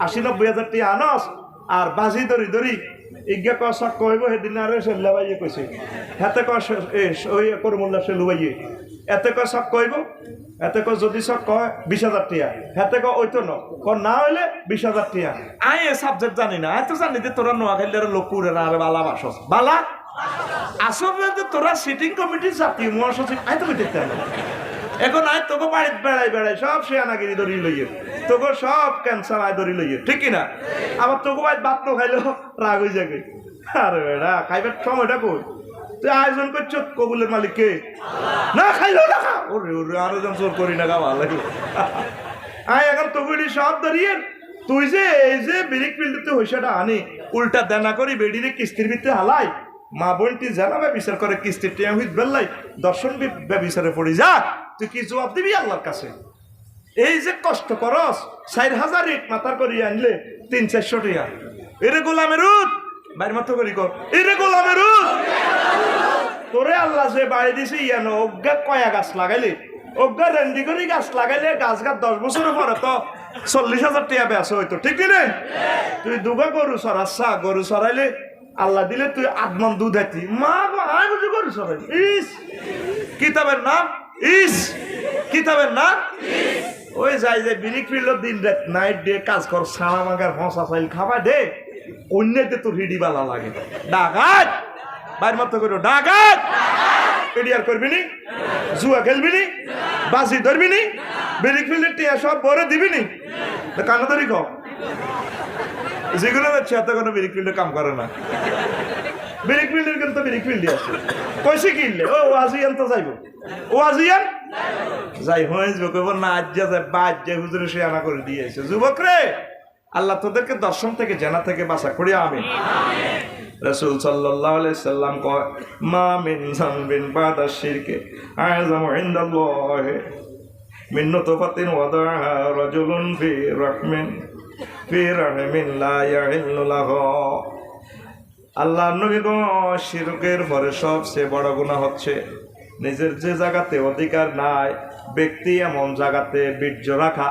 80-90 হাজার টাকা আনস, আর বাজি ধরি ইজ্ঞা কয় শখ কইব সেদিন আরে সল্লা ভাইয়ে কইছে হাতে কয় ওই করমুল্লা সেলু ভাইয়ে এতে কয় শখ কইব, এতে কয় যদি শখ কয় 20,000 টাকা, হাতে কয় ওই তো না হইলে 20,000 টাকা। আই এ সাবজেক্ট জানি না, আয় তো জানি যে তোরা নোয়াখালীর লোক করে না, আরে বালা বাসস বালা আসলে তোরা সিটিং কমিটির জাতীয় মহাসচিব আয় তো দেখতে হবে। এখন আয় তোকে বাড়িতে বেড়াই সব শেয়ানাগিরি ধরি লইয়ে, তোকে সব ক্যান্সার আয় ধরি লইয়ে, ঠিক কিনা? আবার তোকে বাড়িতে ভাত তো খাইলো রাগ হয়ে যাবে। আরে বেড়া খাইবার সময়টা কই, তুই আয়োজন করছ কবুলের মালিক কে? না খাইলো না খা, ওরে ওরে আরো জন চোর করি না, ভালো লাগে। আয় এখন তগুলি সব দাঁড়িয়ে তুই যে এই যে ব্রিক ফিল্ডতে হইসাটা আনি উল্টা দেনা করি বেডিরে কিস্তির ভিতরে হালাই, মা বোনটি জানাবে বিচার করে কিস্তির টিয়া হইত বেল্লাই দর্শন বিচারে পড়ি যা, তুই কি জবাব দিবি আল্লাহর কাছে? এই যে কষ্ট করস 4,000 ইট মাথার করি আনলে 300-400 টাকা, এরে গোলামের উত বাইর মাথা করি কর, এরে গোলামের উত তোরে আল্লাহ যে বাড়ি দিছে ইয়ানো অজ্ঞা কয়া গাছ লাগাইলে, অজ্ঞা রেন্ডি করি গাছ লাগাইলে গাছ 10 বছরের পরে তো 40,000 টাকা বেচ হইতো, ঠিক না? তুই দুগা গরু সরাচ্ছা, গরু সরাইলে আল্লাহ দিলে তুই 8 মণ দুধ হাতি, মা আয় বুঝি গরু সরাই। ইস কিতাবের নাম, ইস কিতাবের নাম। ওই যাই যে বিরিক ফিল্ড দিন রাত নাইট ডে কাজ কর, সারা মাগার হসা চাইল খাবা দে, অন্যতে তোর হিডি বালা লাগে। ডাকাত বাইর মতো করো, ডাকাত এডিয়ার করবি নি, জুয়া খেলবি নি, বাজি ধরবি নি, বিরিক ফিল্ডের টিয়া সব বড় দিবি নি, কানা ধরি কম যেগুলো যাচ্ছে এত কোনো বিরিক ফিল্ডে কাম করে না। বিরিক ফিল্ডের কিন্তু বিরিক ফিল্ডে আছে, কইসে কিনলে ও আজিয়ান তো যাইব, ও আজিয়ান যাই হয়ে যাবো না, আজ যায় বাদ যায় হুজুরে সে আনা করে দিয়েছে। যুবক রে আল্লাহ তোদেরকে দর্শন থেকে জানা থেকে বাঁচা করি আমি। রাসূল সাল্লাল্লাহু আলাইহি সাল্লাম কয় মা মিন যামবিন বাদা শিরকে আযামু ইনদাল্লাহি মিন নুতফাতিন ওয়াদাহা রাজুলুন ফি রাহমিন লা ইয়াহিল্লু লাহু। আল্লাহর নবী গো শিরকের পরে সবচেয়ে বড় গুনাহ হচ্ছে নিজের যে জায়গাতে অধিকার নাই, ব্যক্তি এমন জায়গাতে বীর্য রাখা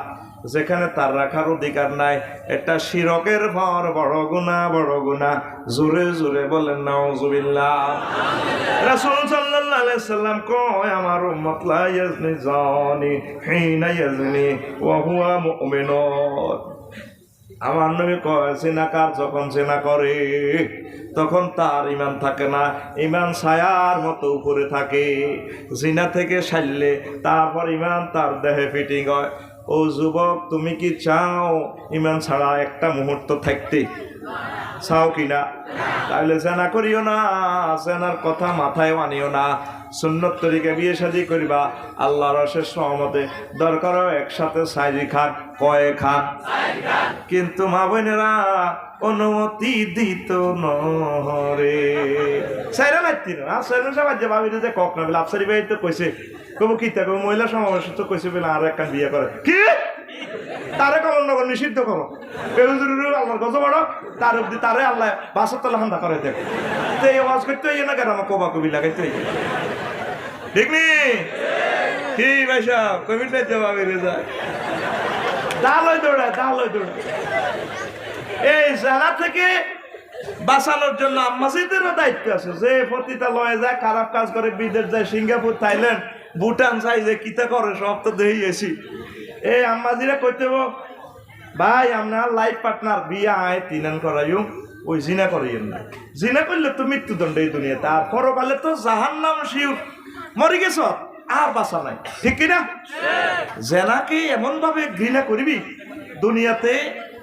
যেখানে তার রাখার অধিকার নাই, এটা শিরকের পর বড় গুনাহ, বড় গুনাহ। জোরে জোরে বলেন নাউজুবিল্লাহ। রাসূল সাল্লাল্লাহু আলাইহি সাল্লাম কয় আমার উম্মত লা ইয়াজনি জানি হিনা ইয়াজনি ওয়া হুয়া মুমিনুন। আমার নবী কয় জিনাকার যখন জিনা করে তখন তার ঈমান থাকে না, ঈমান ছায়ার মতো উপরে থাকে। জিনা থেকে সারলে তারপর ঈমান তার দেহে ফিটিং হয়। ও যুবক তুমি কি চাও ঈমান ছাড়া একটা মুহূর্ত থাকতে? চাও কিনা? তাহলে জেনা করিও না, জেনার কথা মাথায় আনিও না। সুন্নত তরিকা বিয়ে শাদী করিবা আল্লাহর অশেষ রহমতে, দরকার একসাথে সাইজি খান, কয়ে খান, কিন্তু মা বোনেরা অনুমতি দিত নহরে সাইরা লাগতি না। সাইরা সবাই যে ভাবি যে কক না বলে আফসারি ভাই তো কইছে কবো কি তা মহিলা সমাবেশ তো কইছে বলে আর একটা বিয়ে করে কি তারে কমল নগর নিষিদ্ধ করো, আল্লাহর গজ বড় তার অব্দি তারে আল্লাহ বাসর তলা হান্দা করে দেখ। তো এই আওয়াজ করতে হইয়ে না কেন আমার কবা কবি লাগাইতে, ঠিক নি? কি ভাইসা কবি নাইতে ভাবি রে যায় দালই দৌড়ায়, দালই দৌড়ায়। এই জায়গা থেকে বাঁচানোর জন্য আম্মাসিদেরও দায়িত্ব আছে, যে পতিতালয়ে যায়, খারাপ কাজ করে, বিদেশ যায়, সিঙ্গাপুর, থাইল্যান্ড, ভুটান যাই, যে কিতা করে সব তো দেখেছি। এই আম্মাজিরা কইতে ভাই আপনার লাইফ পার্টনার বিয়া আয় তিনান করাইও, ওই জিনা করাইয়েন না। জিনা করলে তো মৃত্যুদণ্ড এই দুনিয়াতে, আর পরকালে তো জাহান্নাম শিউ, মরি গেছ আর বাঁচা নাই, ঠিক কিনা? জেনাকে এমন ভাবে ঘৃণা করবি দুনিয়াতে,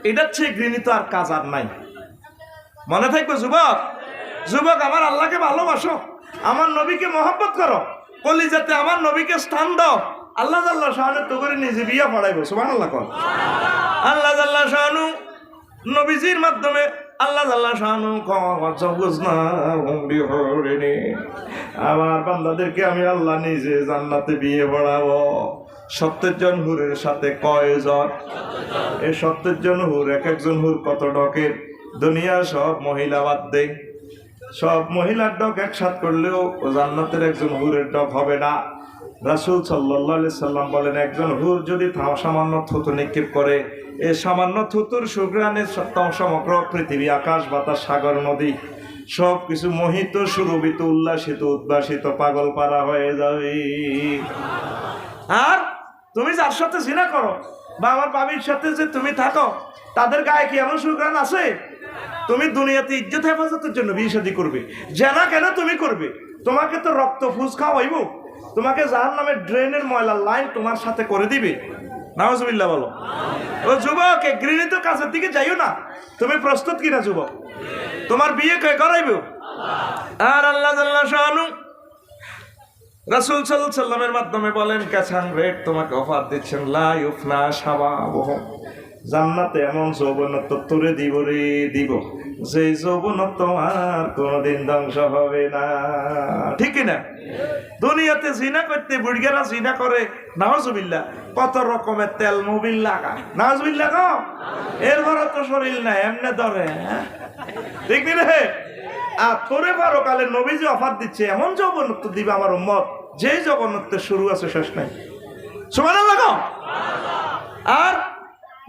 এটার চেয়ে ঘৃণিত আর কাজ আর নাই। মনে থাকবে যুবক, যুবক আমার আল্লাহকে ভালোবাসো, আমার নবীকে মহব্বত করো, কলিজাতে আমার নবীকে স্থান দাও। আল্লাহ আল্লাহ শাহানু তো করে নিজে বিয়া পড়াইবো, সুবহানাল্লাহ কর। আল্লাহ আল্লাহ শাহানু নবীজির মাধ্যমে আল্লাহ আল্লাহ শাহানু আমার বান্দাদেরকে আমি আল্লাহ নিজে জান্নাতে বিয়ে পড়াবো। 70 জন হুরের সাথে কয়জন? এই 70 জন হুর, এক একজন হুর কত ডকের? দুনিয়া সব মহিলা বাদ দে, সব মহিলার ডক একসাথ করলেও জান্নাতের একজন হুরের ডক হবে না। রাসূল সাল্লাল্লাহু আলাইহি সাল্লাম বলেন একজন হুর যদি সামান্য থুতু নিক্ষেপ করে, এই সামান্য থুতুর সুঘ্রাণে সমগ্র পৃথিবী, আকাশ, বাতাস, সাগর, নদী সব কিছু মোহিত, সুরভিত, উল্লাসিত, উদ্ভাসিত, পাগল পারা হয়ে যাবে। আর তুমি যার সাথে জিনা করো বা আমার বাবির সাথে যে তুমি থাকো, তাদের গায়ে কি এমন সুঘ্রাণ আছে? তুমি দুনিয়াতে ইজ্জত হেফাজতের জন্য বিয়ে শাদী করবে, জানা কেন তুমি করবে? তোমাকে তো রক্ত ফুস খাওয়াইব, তোমাকে জাহান্নামের ড্রেনের ময়লা লাইন তোমার সাথে করে দিবে। নাউজুবিল্লাহ বলো। ও যুবক, ঘৃণিত কাজের দিকে যাইও না। তুমি প্রস্তুত কিনা যুবক? তোমার বিয়ে কে করাইব? আর আল্লাহ জাল্লা শানু রাসূল সাল্লাল্লাহু আলাইহি সাল্লামের মাধ্যমে বলেন ক্যাসাং রেট তোমাকে অফার দিচ্ছেন লা ইউফনা শাবাবুহ, জান্নাতে এমন যৌবনত্ব তোরে দিব রে দিব, যে যৌবনত্ব আর কোনোদিন ধ্বংস হবে না। ঠিক কিনা? দুনিয়াতে জিনা করতে বুড়িয়ারা জিনা করে, নাউজুবিল্লাহ, কত রকমের তেল মোবিল লাগায়, নাউজুবিল্লাহ গো, এরপরও তো শরীর নাই, এমনি ধরে। ঠিক নি রে? আর তোরে পরকালে নবীজি অফার দিচ্ছে এমন যৌবনত্ব দিবে আমার উম্মত, যে যৌবনত্বের শুরু আছে শেষ নাই। সুবহানাল্লাহ গো। আর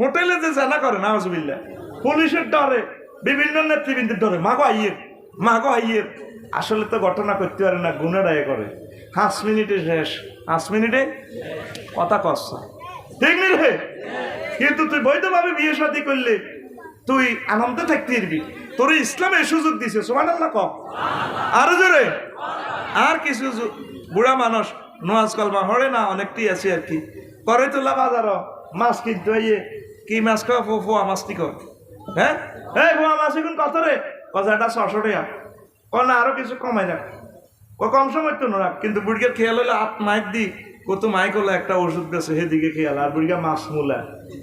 হোটেলে যে জানা করে, নাউজুবিল্লাহ, পুলিশের ডরে, বিভিন্ন নেতৃবৃন্দের ডরে, মাগো আইয়ের, আসলে তো ঘটনা করতে পারে না, গুণাডায় করে। 5 মিনিটে শেষ, 5 মিনিটে কথা কষ্ট। ঠিক নি রে? কিন্তু তুই বৈধভাবে বিয়ে শাদী করলে তুই আনন্দে থাকতে পারবি, তোর ইসলামে সুযোগ দিছে। সুবহানাল্লাহ কও আরো জোরে। আর কিছু বুড়া মানুষ নোয়াজ কলমা হরে না, অনেকটি আছে আর কি করে, তোলা বাজার মাছ কিনতে হইয়ে কি মাছ খাওয়া, ফোয়া মাছটি কর। হ্যাঁ, এই ফোয়া মাছ এখন কত রে? কথাটা 600 টাকা। না আরো কিছু কমাই রাখ, ও কম সময় তো রাখ। কিন্তু বুড়িকে খেয়াল হলে মাইক দি কত মাইক হলো একটা ওষুধ বেছে, হেদিকে খেয়াল। আর বুড়িকা মাছ মূলা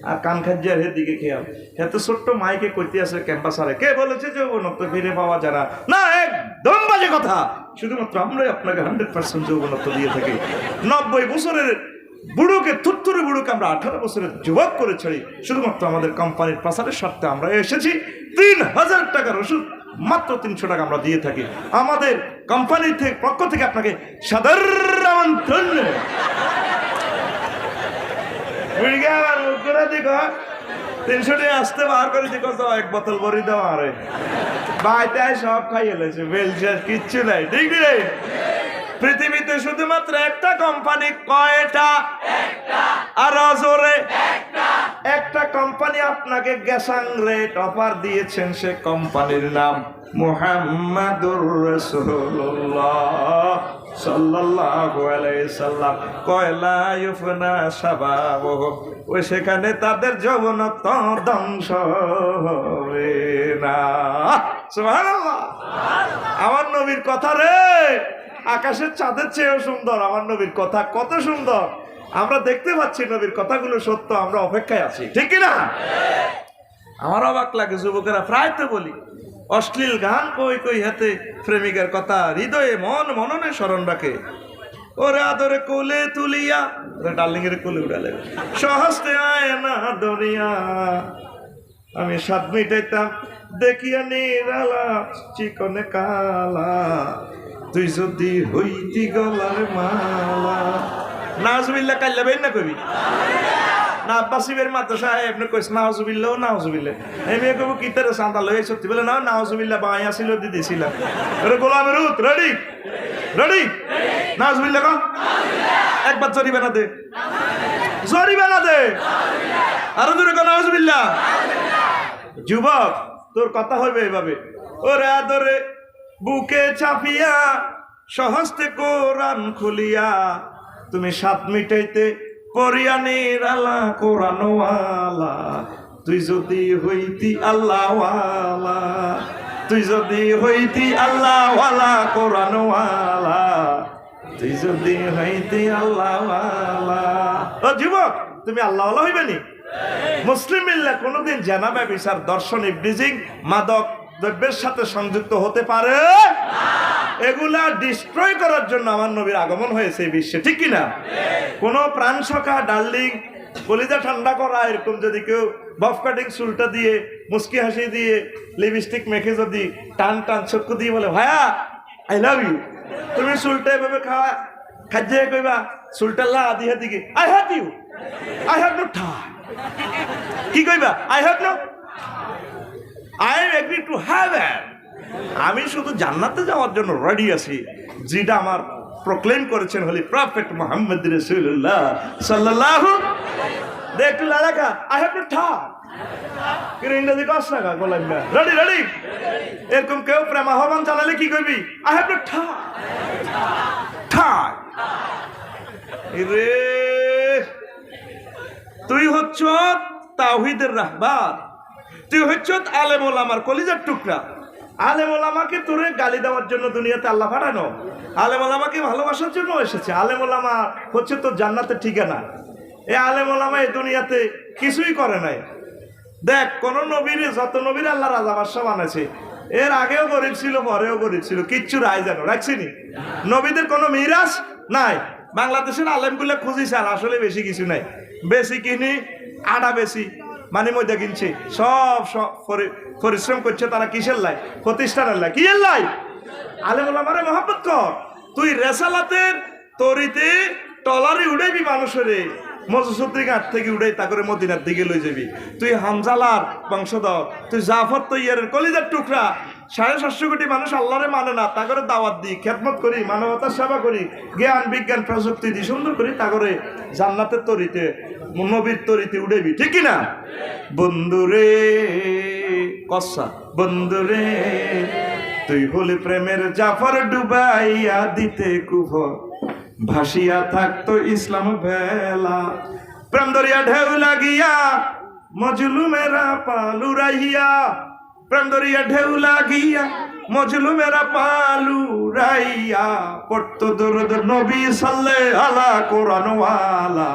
আর কান খাজ্জার হেদিকে খেয়াল। এত ছোট্ট মাইকে কইতে আছে ক্যাম্পাসারে, কে বলেছে যে যৌবনত্ব ফিরে পাওয়া যায় না? না, একদম বাজে কথা। শুধুমাত্র আমরাই আপনাকে 100% যৌবনত্ব দিয়ে থাকি। 90 বছরের বুড়োকে, থুত্তুরে বুড়োকে আমরা 18 বছরের যুবক করে ছাড়ি, শুধুমাত্র আমাদের কোম্পানির প্রচারের স্বার্থে আমরা এসেছি। 3000 টাকার ওষুধ মাত্র 300 টাকা আমরা দিয়ে থাকি। আমাদের কোম্পানির পক্ষ থেকে আপনাকে সাদর আমন্ত্রণ। 300 টাকা আসতে বার করে দিক, এক বোতল বড়ি দেওয়া, আরে বাইতে সব খাইয়ে লেছে, বেলচার কিচ্ছু নাই। ঠিক নেই? পৃথিবীতে শুধুমাত্র একটা কোম্পানি, কয়টা? আর জোরে একটা কোম্পানি আপনাকে গ্যাসাং রেট অফার দিয়েছেন, সে কোম্পানির নাম মুহাম্মাদুর রাসূলুল্লাহ সাল্লাল্লাহু আলাইহি সাল্লাম। কয়লা ইউফনা শাবাবুহ, ওই সেখানে তাদের যৌবনত্ব ধ্বংস হবে না। সুবহানাল্লাহ। আমার নবীর কথা রে, আকাশের চাঁদের চেয়েও সুন্দর। আমার নবীর কথা কত সুন্দর, আমরা দেখতে পাচ্ছি নবীর কথাগুলো সত্য, আমরা অপেক্ষায় আছি। ঠিক কিনা? আমার অবাক লাগে, যুবকেরা প্রায় তো বলি অশ্লীল গান কই হাতে প্রেমিকার কথা হৃদয়ে মননে স্মরণ রাখে। ওরে আদরে কোলে তুলিয়া, ডার্লিং এর কোলে উড়ালে, সহস্তে আয় না দরিয়া, আমি স্বাদ মিটাইতাম দেখিয়া নিরালা চিকনে কালা, তুই যদি হইতি গলার মালা। নাউজুবিল্লাহ কাল্লা বেন না কবি না, আব্বাসিবের মাদ্রাসা এমনি কইস নাউজুবিল্লাহ নাউজুবিল্লাহ, এমনি কব কিতারে সান্দা লই সত্যি বলে না, নাউজুবিল্লাহ বাই আসিল দিছিলাম। আরে গোলামের উত রেডি রেডি, নাউজুবিল্লাহ কও, একবার জরিমানা দে, জরিমানা দে, আরো জোরে কও নাউজুবিল্লাহ। যুবক, তোর কথা হইবে এভাবে, ওরে আদরে বুকে চাপিয়া সহস্তে কোরআন খুলিয়া, তুমি স্বাদ মিটাইতে পড়িয়া নিরালা কোরআনওয়ালা, তুই যদি হইতি আল্লাহওয়ালা, তুই যদি হইতি আল্লাহওয়ালা কোরআনওয়ালা, তুই যদি হইতি আল্লাহওয়ালা। ও যুবক, তুমি আল্লাহওয়ালা হইবে নি? মুসলিম মিল্লাহ কোনোদিন জানা ব্যভিচার, দর্শন, ইবলিজিং, মাদক দ্রব্যের সাথে সংযুক্ত হতে পারে? এগুলা ডিস্ট্রয় করার জন্য আমার নবীর আগমন হয়েছে এই বিশ্বে। ঠিক কিনা? কোন প্রাণ সখা, ডার্লিং, কলিজা ঠান্ডা করা এরকম যদি কেউ বফ কাটিং চুলটা দিয়ে, মুস্কি হাসি দিয়ে, লিপস্টিক মেখে যদি টান চক্ষু দিয়ে বলে ভাইয়া আই লাভ ইউ, তুমি চুলটা এভাবে খাজ্জে কইবা, চুলটা লা দিয়ে দিকে I have you, I have no time, কি কইবা? I have no, I am agree to heaven, আমি শুধু জান্নাতে যাওয়ার জন্য রেডি আছি, যেটা আমার প্রক্লেম করেছেন হলি প্রফেট মুহাম্মদ রাসূলুল্লাহ সাল্লাল্লাহু। দেখু লালাকা, আই হ্যাভ নো টাইম, কিন্তু ইংরেজি কষ্ট না বলেন না, রেডি রেডি। এরকম কেউ প্রেম আহ্বান চালালে কি করবি? I have no time, time. রে তুই হচ্ছ তাওহীদের রাহবার, তুই হচ্ছ আলেম ওলামার কলিজার টুকরা, আলেম ওলামাকে তোরে গালি দেওয়ার জন্য দুনিয়াতে আল্লাহ পাঠানো? আলেম ওলামাকে ভালোবাসার জন্য এসেছে। আলেম ওলামা হচ্ছে তোর জান্নাতের ঠিকানা। এই আলেম ওলামা এই দুনিয়াতে কিছুই করে নাই। দেখ, কোন নবীর, যত নবীর আল্লাহ রাজা বাদশা বানাইছে, এর আগেও গরিব ছিল, পরেও গরিব ছিল, কিচ্ছু রায় যেন রাখছিনি। নবীদের কোনো মিরাজ নাই। বাংলাদেশের আলেমগুলো খুঁজিছে, আসলে বেশি কিছু নাই। বেশি কিনি আটা বেশি, মানে মধ্যে কিনছে, সব সব পরিশ্রম করছে তারা কিসের লাই? প্রতিষ্ঠানের লাই। কি এর লাই? আলেম ওলামারে মহব্বত কর। তুই রেসালাতের তরিতে টলারে উড়াইবি মানুষের, মজুসুদ্দি ঘাট থেকে উড়াই তা করে মদিনার দিকে লই যাবি। তুই হামজালার বংশধর, তুই জাফর তৈয়ারের কলিজার টুকরা। 750 কোটি মানুষ আল্লাহরে মানে না, তা করে দাওয়াত দিই, খেদমত করি, মানবতার সেবা করি, জ্ঞান বিজ্ঞান প্রযুক্তি দিই, সুন্দর করি, তা করে জান্নাতের তরিতে, নবীর তরিতে উড়াইবি। ঠিক কিনা? বন্ধুরে কসা, বন্ধুরে তুই হলি প্রেমের জাফর, ডুবাইয়া দিতে কুফর, ভাসিয়া থাকতো ইসলাম ভেলা। প্রেম দরিয়া ঢেউ লাগিয়া মজলুমেরা পালুরাইয়া, প্রেম দরিয়া ঢেউ লাগিয়া মজলুমেরা পালুরাইয়া, পড়তো দরুদ নবী সাল্লাল্লাহু আলা কোরআনওয়ালা।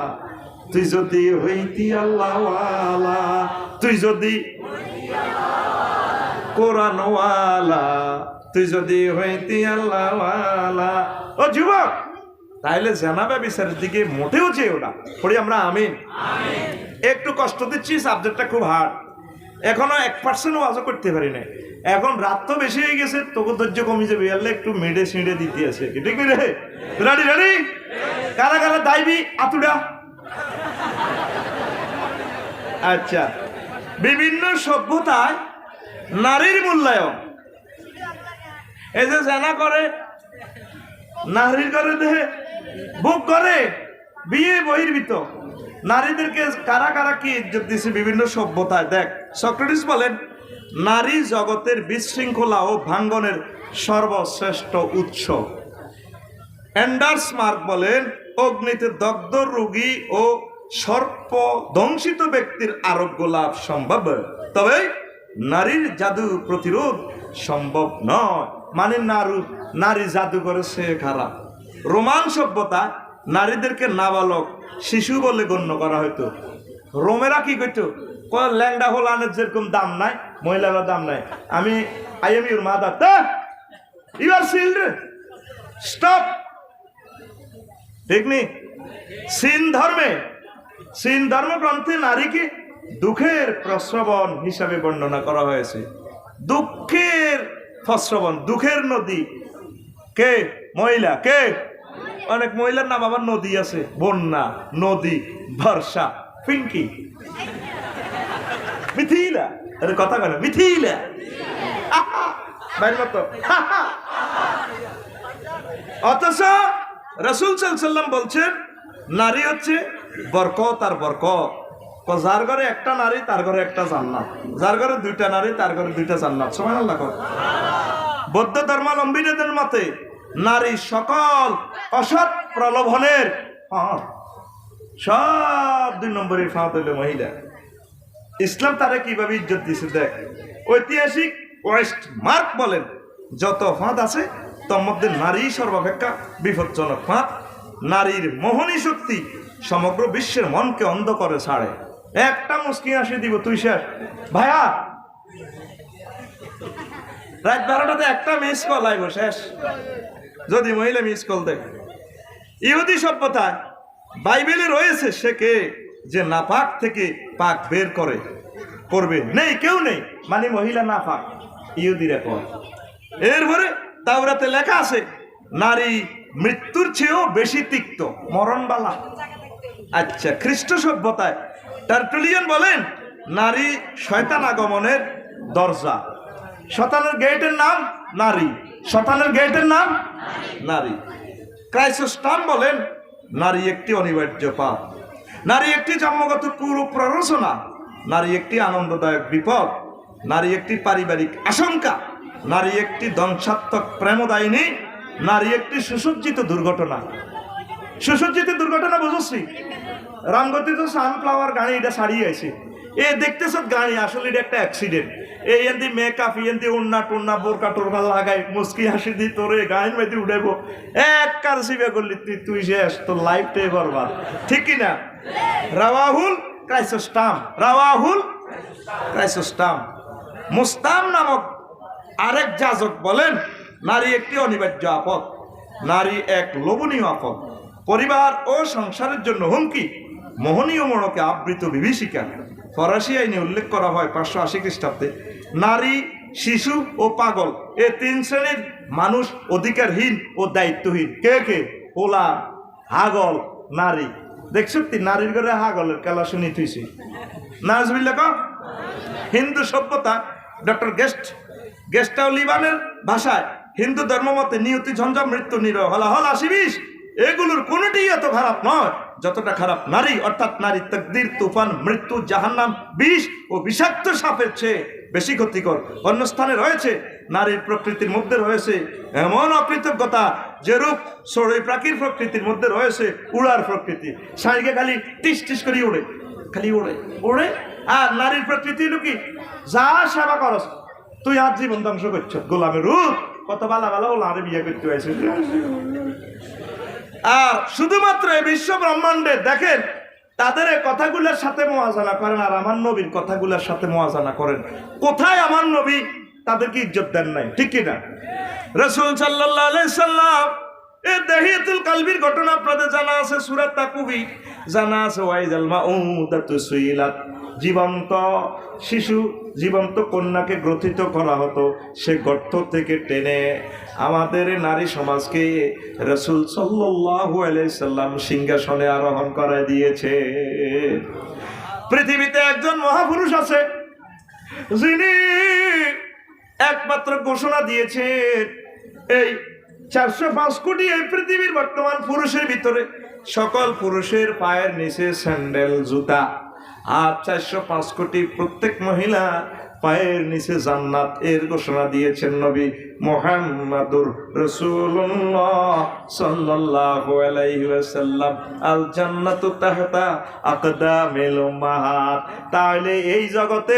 তুই যদি হইতি আল্লাহওয়ালা, তুই যদি কোরআনওয়ালা, তুই যদি হইতি আল্লাহওয়ালা। ও যুবক, তাইলে জানাবে বিচারের দিকে মোটেও চেয়েও না। পড়ি আমরা আমিন। একটু কষ্ট দিচ্ছি, সাবজেক্টটা খুব হার্ড। এখনো 1% ওয়াজও করতে পারি না। এখন রাত তো বেশি হয়ে গেছে, তোকে ধৈর্য কমে যাবে, এলে একটু মেডে সিঁড়ে দিতে আছে। ঠিক রে? Ready ready? কারা কারা দাইবি আতুডা? আচ্ছা, বিভিন্ন সভ্যতায় নারীর মূল্যায়ন। এই যে জানা করে, নারীর করে দেহে বুক করে, বিয়ে বহির্ভূত নারীদেরকে কারা কারা কি ইজ্জত দিছে বিভিন্ন সভ্যতায়। দেখ, সক্রেটিস বলেন নারী জগতের বিশৃঙ্খলা ও ভাঙ্গনের সর্বশ্রেষ্ঠ উৎস। অ্যান্ডার্স মার্ক বলেন অগ্নিতে দগ্ধ রোগী ও সর্প দংশিত ব্যক্তির আরোগ্য লাভ সম্ভব, তবে নারীর জাদু প্রতিরোধ সম্ভব নয়। মানে নারী জাদু করে সে খারাপ। রোমান সভ্যতা নারীদেরকে নাবালক শিশু বলে গণ্য করা হতো। রোমেরা কি করতো? ল্যাংডা হোলানের যেরকম দাম নাই, মহিলার দাম নাই। I am your mother, you are children, stop. ঠিক নি? সিন ধর্মগ্রন্থে নারীকে দুঃখের প্রস্রবণ হিসাবে বর্ণনা করা হয়েছে। দুঃখের প্রস্রবণ, দুঃখের নদী। কে? মহিলা। কে? অনেক মহিলার নাম আবার নদী আছে, বন্যা, নদী, বর্ষা, পিঙ্কি, মিথিলা। আরে কথা বলে মিথিলা, বাইর মতো। অথচ রাসূল সাল্লাল্লাহু আলাইহি ওয়াসাল্লাম বলছেন নারী হচ্ছে বরকত আর বরকত। যার ঘরে একটা নারী তার ঘরে একটা জান্নাত, যার ঘরে দুইটা নারী তার ঘরে দুইটা জান্নাত। সুবহানাল্লাহ। বৌদ্ধ ধর্মাবলম্বীদের মতে নারী সকল অসৎ প্রলোভনের সব 2 নম্বরের ফাঁদ হইল মহিলা। ইসলাম তারা কিভাবে ইজ্জত দিছে দেখ। ঐতিহাসিক ওয়েস্ট মার্ক বলেন যত ফাঁদ আছে তার মধ্যে নারী সর্বাপেক্ষা বিপজ্জনক ফাঁদ। নারীর মোহনী শক্তি সমগ্র বিশ্বের মনকে অন্ধ করে ছাড়ে। একটা মুস্কি আসে দিব, তুই শেষ। ভাইয়া রাত 12টাতে একটা মিস কল আইব, শেষ। যদি মহিলা মিস কল দেয়। ইহুদি সভ্যতায় বাইবেলে রয়েছে সে কে যে নাপাক থেকে পাক বের করবে, নেই, কেউ নেই, মানে মহিলা নাপাক, ইহুদিরা কয়। এরপরে তাওরাতে লেখা আছে নারী মৃত্যুর চেয়েও বেশি তিক্ত, মরণবালা। আচ্ছা, খ্রিস্ট সভ্যতায় টার্টুলিয়ান বলেন নারী শয়তান আগমনের দরজা। শয়তানের গেটের নাম নারী, শয়তানের গেটের নাম নারী। ক্রাইসোস্টাম বলেন নারী একটি অনিবার্য পাপ, নারী একটি জন্মগত কুপ্ররোচনা, নারী একটি আনন্দদায়ক বিপদ, নারী একটি পারিবারিক আশঙ্কা, নারী একটি ধ্বংসাত্মক প্রেমদায়িনী, নারী একটি সুসজ্জিত দুর্ঘটনা। সুসজ্জিত দুর্ঘটনা বুঝছি, রামগতি তো সানফ্লাওয়ার গাড়ি এটা ছাড়িয়ে আছে, এ দেখতেছ গাড়ি, আসলে এটা একটা অ্যাক্সিডেন্ট। এই এন্দি মেকআপ এন্দি উন্না টুন্না বোরকা টোরকা লাগাই মুস্কি হাসি দি তোরে গায়ের মধ্যে উঠাইবো এক কারসিবে করলি তুই শেষ তোর লাইফটাই বরবাদ ঠিক কি না রাওয়াহুল ক্রাইসোস্টাম রাওয়াহুল ক্রাইসোস্টাম মুস্তাম নামক আরেক যাজক বলেন নারী একটি অনিবার্য আপদ নারী এক লোভনীয় আপদ পরিবার ও সংসারের জন্য হুমকি মোহনীয় মোড়কে আবৃত বিভীষিকা ফরাসি আইনে উল্লেখ করা হয় 580 খ্রিস্টাব্দে নারী শিশু ও পাগল এ তিন শ্রেণীর মানুষ অধিকারহীন ও দায়িত্বহীন কে কে পোলা হাগল নারী দেখছো নারীর ঘরে হাগলের খেলা শুনি তুইছি নাজবিল্লা ক হিন্দু সভ্যতা ডক্টর গেস্টাও লিবানের ভাষায় হিন্দু ধর্মমতে নিয়তি ঝঞ্ঝা মৃত্যু নিরহ হলাহল 80-20 এগুলোর কোনোটি এত খারাপ নয় যতটা খারাপ নারী অর্থাৎ নারী তকদির তুফান মৃত্যু জাহান্নাম বিষ ও বিষাক্ত সাপের চেয়ে বেশি ক্ষতিকর অন্য স্থানে রয়েছে নারীর প্রকৃতির মধ্যে রয়েছে এমন অকৃতজ্ঞতা যেরূপ সরই প্রাকীর প্রকৃতির মধ্যে রয়েছে উড়ার প্রকৃতি সাইকে খালি টিস টিস করে ওড়ে খালি ওড়ে ওড়ে আর নারীর প্রকৃতি হলো কি যা সেবা করস তুই আর জীবন ধ্বংস করছ গোলামের রূপ কত বালা বালা ও লারে বিয়ে করতে হয়েছে আর শুধুমাত্র এই বিশ্ব ব্রহ্মাণ্ডে দেখেন তাদের এই কথাগুলোর সাথে মোয়াজানা করেন আর আমার নবীর কথাগুলোর সাথে মোয়াজানা করেন কোথায় আমার নবী তাদেরকে ইজ্জত দেন নাই ঠিক কিনা রাসূল সাল্লাল্লাহু আলাইহি সাল্লাম এই দাহিয়াতুল কলবির ঘটনা আপনাদের জানা আছে সূরা তাকুবি জানা আছে ওয়াইজাল মাউদাতু সুইলাত জীবন্ত শিশু জীবন্ত কন্যাকে গ্রথিত করা হতো সে গর্ত থেকে টেনে আমাদের নারী সমাজকে রাসূল সাল্লাল্লাহু আলাইহি সাল্লাম সিংহাসনে আরোহণ করায় দিয়েছে পৃথিবীতে একজন মহাপুরুষ আছে যিনি একমাত্র ঘোষণা দিয়েছেন এই 405 কোটি এই পৃথিবীর বর্তমান পুরুষের ভিতরে সকল পুরুষের পায়ের নিচে স্যান্ডেল জুতা আর 405 কোটি প্রত্যেক মহিলা পায়ের নিচে জান্নাত এর ঘোষণা দিয়েছেন নবী মুহাম্মাদুর রাসূলুল্লাহ সাল্লাল্লাহু আলাইহি ওয়াসাল্লাম আল জান্নাতু তাহতা আকদামিল উম্মাহাত তাহলে এই জগতে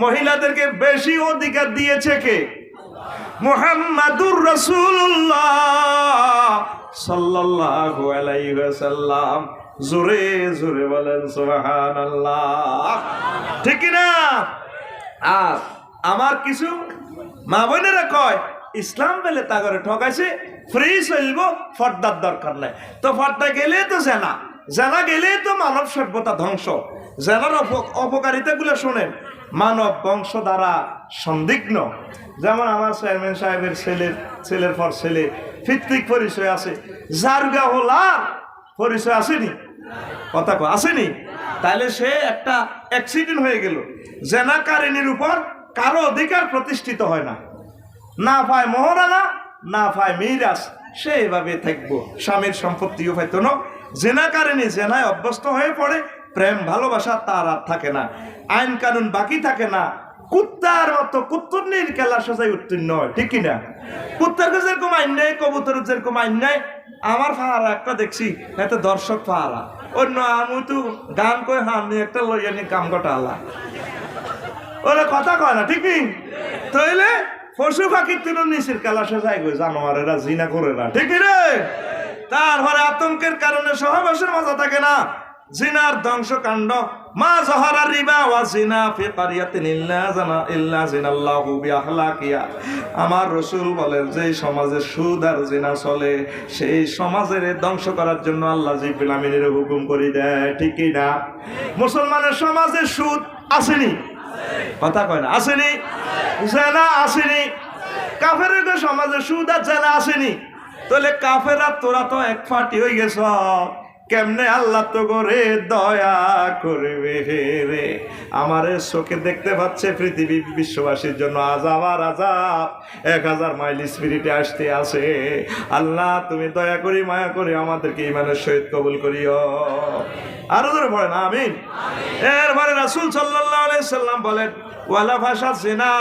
মহিলাদেরকে বেশি অধিকার দিয়েছে কে মুহাম্মাদুর রাসূলুল্লাহ সাল্লাল্লাহু আলাইহি ওয়াসাল্লাম জোরে জোরে বলেন সুবহানাল্লাহ ঠিক না আর আমার কিছু মা বোনেরা কয় ইসলাম বলে তা করে ঠকাইছে ফ্রি চলবো পর্দার দরকার নাই তো পর্দা গেলে তো জানা গেলে তো মানব সভ্যতা ধ্বংস জানার অপকারিতাগুলো শোনেন মানব বংশ দ্বারা সন্দিগ্ন যেমন আমার চেয়ারম্যান সাহেবের ছেলের পর ছেলে ফিতরিক পরিচয় আছে জারগা হলার পরিচয় আসেনি কথা আসেনি তাহলে সে একটা অ্যাক্সিডেন্ট হয়ে গেল জেনাকারিনীর উপর কারো অধিকার প্রতিষ্ঠিত হয় না না পায় মোহরানা না পায় মিরাস সে এভাবে থাকবো স্বামীর সম্পত্তিও পাইতো না জেনাকারিনী জেনায় অভ্যস্ত হয়ে পড়ে প্রেম ভালোবাসা তার আর থাকে না আইন কানুন বাকি থাকে না কুত্তার মতো কুত্তরনির খেলা সোজাই উত্তীর্ণ হয় ঠিক কিনা কুত্তার যেরকম আইন নেই কবুতরের যেরকম আইন নেই আমার ফাহারা একটা দেখছি এত দর্শক ফাহারা অন্য আমি তো গান কই হামনি একটা লইয়া নিয়ে কাম কটা আলা ওরা কথা কয় না ঠিক নেই তাইলে পশু পাখির তুলো নিচের খেলা সোজাই গো জানোয়ারেরা জিনা করে না ঠিক রে তারপরে আতঙ্কের কারণে সহবাসের মজা থাকে না জিনার ধ্বংসকাণ্ড মা জহারা রিবা ওয়া জিনা ফি কারিয়াতিন ইল্লা জিনাল্লাহু বিআখলাকিয়া আমার রাসূল বলেন যে সমাজে সুদ আর জিনা চলে সেই সমাজের ধ্বংস করার জন্য আল্লাহ জিবরিল আমিনের হুকুম করে দেয় ঠিক কি না মুসলমানের সমাজে সুদ আসেনি কথা কয় না আসেনি জিনা আসেনি কাফেরের সমাজে সুদ আর জিনা আসেনি তাহলে কাফেরা তোরা তো এক ফাটি হয়ে গেছ কেমনে আল্লাহ তো করে দয়া করবে রে আমারে চোখে দেখতে পাচ্ছে পৃথিবী বিশ্ববাসীর জন্য আযাব আর আযাব 1000 মাইল স্পিরিটে আসতে আছে আল্লাহ তুমি দয়া করি মায়া করে আমাদেরকে ঈমানের সহিত কবুল করিও আরো ধরে পড়েন আমিন এরপরে রাসূল সাল্লাল্লাহু আলাইহি সাল্লাম বলেন ওয়ালা ফাশা জিনা